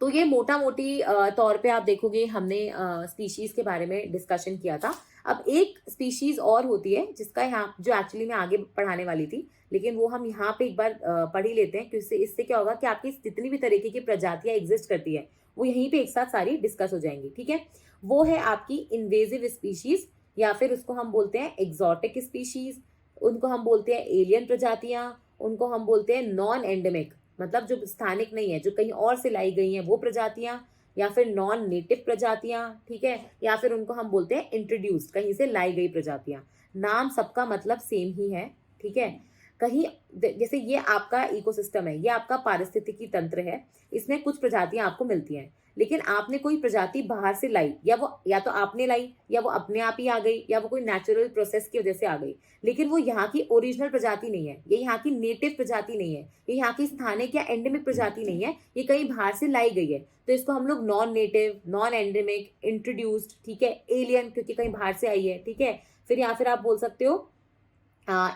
तो ये मोटा मोटी तौर पे आप देखोगे हमने स्पीशीज के बारे में डिस्कशन किया था। अब एक स्पीशीज और होती है जिसका यहाँ जो एक्चुअली मैं आगे पढ़ाने वाली थी, लेकिन वो हम यहाँ पे एक बार पढ़ ही लेते हैं, क्योंकि इससे क्या होगा कि आपकी जितनी भी तरीके की प्रजातियां एग्जिस्ट करती है वो यहीं पे एक साथ सारी डिस्कस हो जाएंगी, ठीक है। वो है आपकी इन्वेजिव स्पीशीज, या फिर उसको हम बोलते हैं एग्जॉटिक स्पीशीज, उनको हम बोलते हैं एलियन प्रजातियां, उनको हम बोलते हैं नॉन एंडेमिक, मतलब जो स्थानिक नहीं है, जो कहीं और से लाई गई हैं वो प्रजातियां, या फिर नॉन नेटिव प्रजातियां, ठीक है, या फिर उनको हम बोलते हैं इंट्रोड्यूस्ड, कहीं से लाई गई प्रजातियां। नाम सबका मतलब सेम ही है, ठीक है। कहीं जैसे ये आपका इकोसिस्टम है, ये आपका पारिस्थितिकी तंत्र है, इसमें कुछ प्रजातियां आपको मिलती हैं, लेकिन आपने कोई प्रजाति बाहर से लाई, या तो आपने लाई, या वो अपने आप ही आ गई, या वो कोई नेचुरल प्रोसेस की वजह से आ गई, लेकिन वो यहाँ की ओरिजिनल प्रजाति नहीं है, ये यहाँ की नेटिव प्रजाति नहीं है, ये यहाँ की स्थानिक या एंडेमिक प्रजाति नहीं है, ये कहीं बाहर से लाई गई है। तो इसको हम लोग non native, non endemic, introduced, ठीक है, एलियन क्योंकि कहीं बाहर से आई है, ठीक है, फिर या फिर आप बोल सकते हो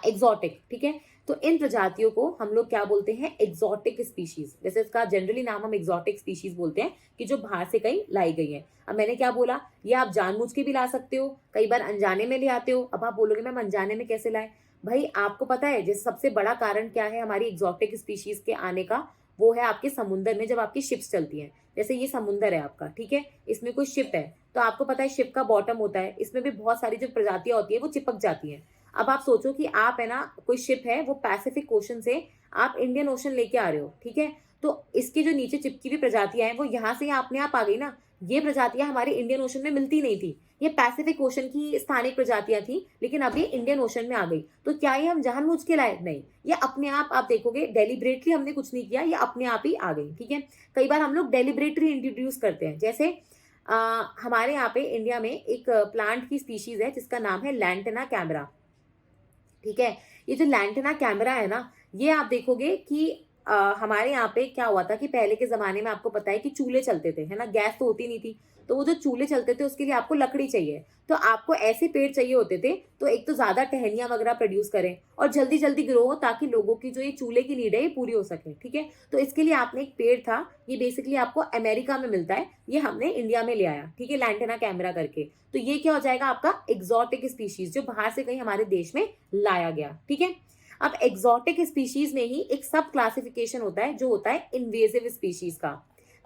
एग्जॉटिक, ठीक है। तो इन प्रजातियों को हम लोग क्या बोलते हैं? Exotic species. जैसे इसका जनरली नाम हम एग्जॉटिक स्पीशीज बोलते हैं कि जो बाहर से कहीं लाई गई है। अब मैंने क्या बोला, ये आप जानबूझ के भी ला सकते हो, कई बार अनजाने में ले आते हो। अब आप बोलोगे मैम अनजाने में कैसे लाए? भाई आपको पता है जैसे सबसे बड़ा कारण क्या है हमारी एग्जॉटिक स्पीशीज के आने का? वो है आपके समुद्र में जब आपकी शिप्स चलती हैं। जैसे ये समुद्र है आपका, ठीक है, इसमें कोई शिप है, तो आपको पता है शिप का बॉटम होता है, इसमें भी बहुत सारी जो प्रजातियां होती है वो चिपक जाती हैं। अब आप सोचो कि आप है ना, कोई शिप है, वो पैसिफिक ओशन से आप इंडियन ओशन लेके आ रहे हो, ठीक है, तो इसके जो नीचे चिपकी हुई प्रजातियां हैं वो यहाँ से अपने आप आ गई ना। ये प्रजातियां हमारे इंडियन ओशन में मिलती नहीं थी, ये पैसिफिक ओशन की स्थानिक प्रजातियां थी, लेकिन अब ये इंडियन ओशन में आ गई। तो क्या ये हम जानबूझ के लाए? नहीं, ये अपने आप देखोगे डेलिब्रेटली हमने कुछ नहीं किया, ये अपने आप ही आ गई, ठीक है। कई बार हम लोग डेलिब्रेटली इंट्रोड्यूस करते हैं, जैसे हमारे यहाँ पे इंडिया में एक प्लांट की स्पीशीज है जिसका नाम है लैंटेना कैमरा, ठीक है। ये जो लैंटेना कैमरा है ना, ये आप देखोगे कि हमारे यहाँ पे क्या हुआ था कि पहले के जमाने में आपको पता है कि चूल्हे चलते थे, है ना, गैस तो होती नहीं थी, तो वो जो चूल्हे चलते थे उसके लिए आपको लकड़ी चाहिए, तो आपको ऐसे पेड़ चाहिए होते थे तो एक तो ज्यादा टहनियां वगैरह प्रोड्यूस करें और जल्दी जल्दी ग्रो हो, ताकि लोगों की जो ये चूल्हे की नीड है ये पूरी हो सके, ठीक है। तो इसके लिए आपने एक पेड़ था, ये बेसिकली आपको अमेरिका में मिलता है, ये हमने इंडिया में ले आया, ठीक है, लैंटेना कैमरा करके। तो ये क्या हो जाएगा आपका एग्जॉटिक स्पीशीज, जो बाहर से कहीं हमारे देश में लाया गया, ठीक है। अब एग्जॉटिक स्पीशीज में ही एक सब क्लासिफिकेशन होता है जो होता है इन्वेजिव स्पीशीज का।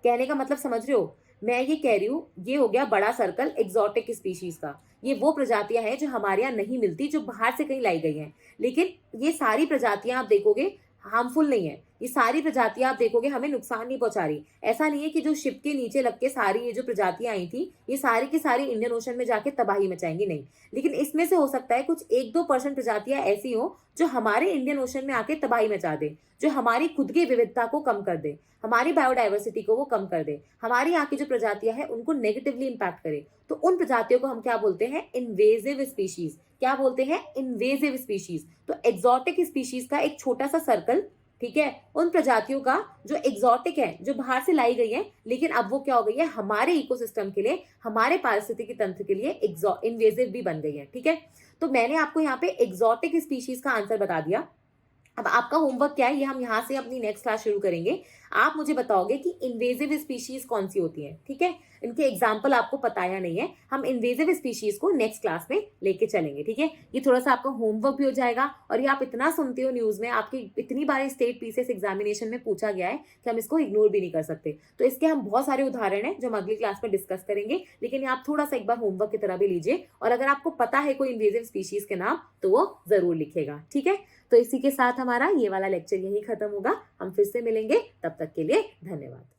कहने का मतलब समझ रहे हो? मैं ये कह रही हूँ, ये हो गया बड़ा सर्कल एक्सोटिक स्पीशीज का। ये वो प्रजातियां हैं जो हमारे यहाँ नहीं मिलती, जो बाहर से कहीं लाई गई हैं। लेकिन ये सारी प्रजातियां आप देखोगे हार्मफुल नहीं है। ये सारी प्रजातियां आप देखोगे हमें नुकसान नहीं पहुंचा रही। ऐसा नहीं है कि जो शिप के नीचे लग के सारी ये जो प्रजातियां आई थी, ये सारी की सारी इंडियन ओशन में जाके तबाही मचाएंगी, नहीं। लेकिन इसमें से हो सकता है कुछ 1-2% प्रजातियां ऐसी हो जो हमारे इंडियन ओशन में आके तबाही मचा दे, जो हमारी खुद की विविधता को कम कर दे, हमारी बायोडाइवर्सिटी को वो कम कर दे, हमारी यहाँ की जो प्रजातियां हैं उनको नेगेटिवली इंपैक्ट करे। तो उन प्रजातियों को हम क्या बोलते हैं? Invasive species. क्या बोलते हैं? Invasive species. तो एक्सोटिक स्पीशीज का एक छोटा सा सर्कल, ठीक है, उन प्रजातियों का जो एक्सोटिक है, जो बाहर से लाई गई है, लेकिन अब वो क्या हो गई है? हमारे इकोसिस्टम के लिए, हमारे पारिस्थितिकी तंत्र के लिए इन्वेजिव भी बन गई है। ठीक है, तो मैंने आपको यहाँ पे एक्सोटिक स्पीशीज का आंसर बता दिया। अब आपका होमवर्क क्या है, ये हम यहाँ से अपनी नेक्स्ट क्लास शुरू करेंगे। आप मुझे बताओगे कि इन्वेजिव स्पीशीज कौन सी होती हैं। ठीक है, इनके एग्जाम्पल आपको पता या नहीं है, हम इन्वेजिव स्पीशीज को नेक्स्ट क्लास में लेके चलेंगे। ठीक है, ये थोड़ा सा आपका होमवर्क भी हो जाएगा। और ये आप इतना सुनते हो न्यूज में, आपकी इतनी बार स्टेट पीसीएस एग्जामिनेशन में पूछा गया है कि हम इसको इग्नोर भी नहीं कर सकते। तो इसके हम बहुत सारे उदाहरण हैं जो हम अगली क्लास में डिस्कस करेंगे, लेकिन आप थोड़ा सा एक बार होमवर्क की तरह भी लीजिए। और अगर आपको पता है कोई इन्वेजिव स्पीशीज के नाम, तो वो जरूर लिखेगा। ठीक है, तो इसी के साथ हमारा ये वाला लेक्चर यहीं खत्म होगा। हम फिर से मिलेंगे, तब तक के लिए धन्यवाद।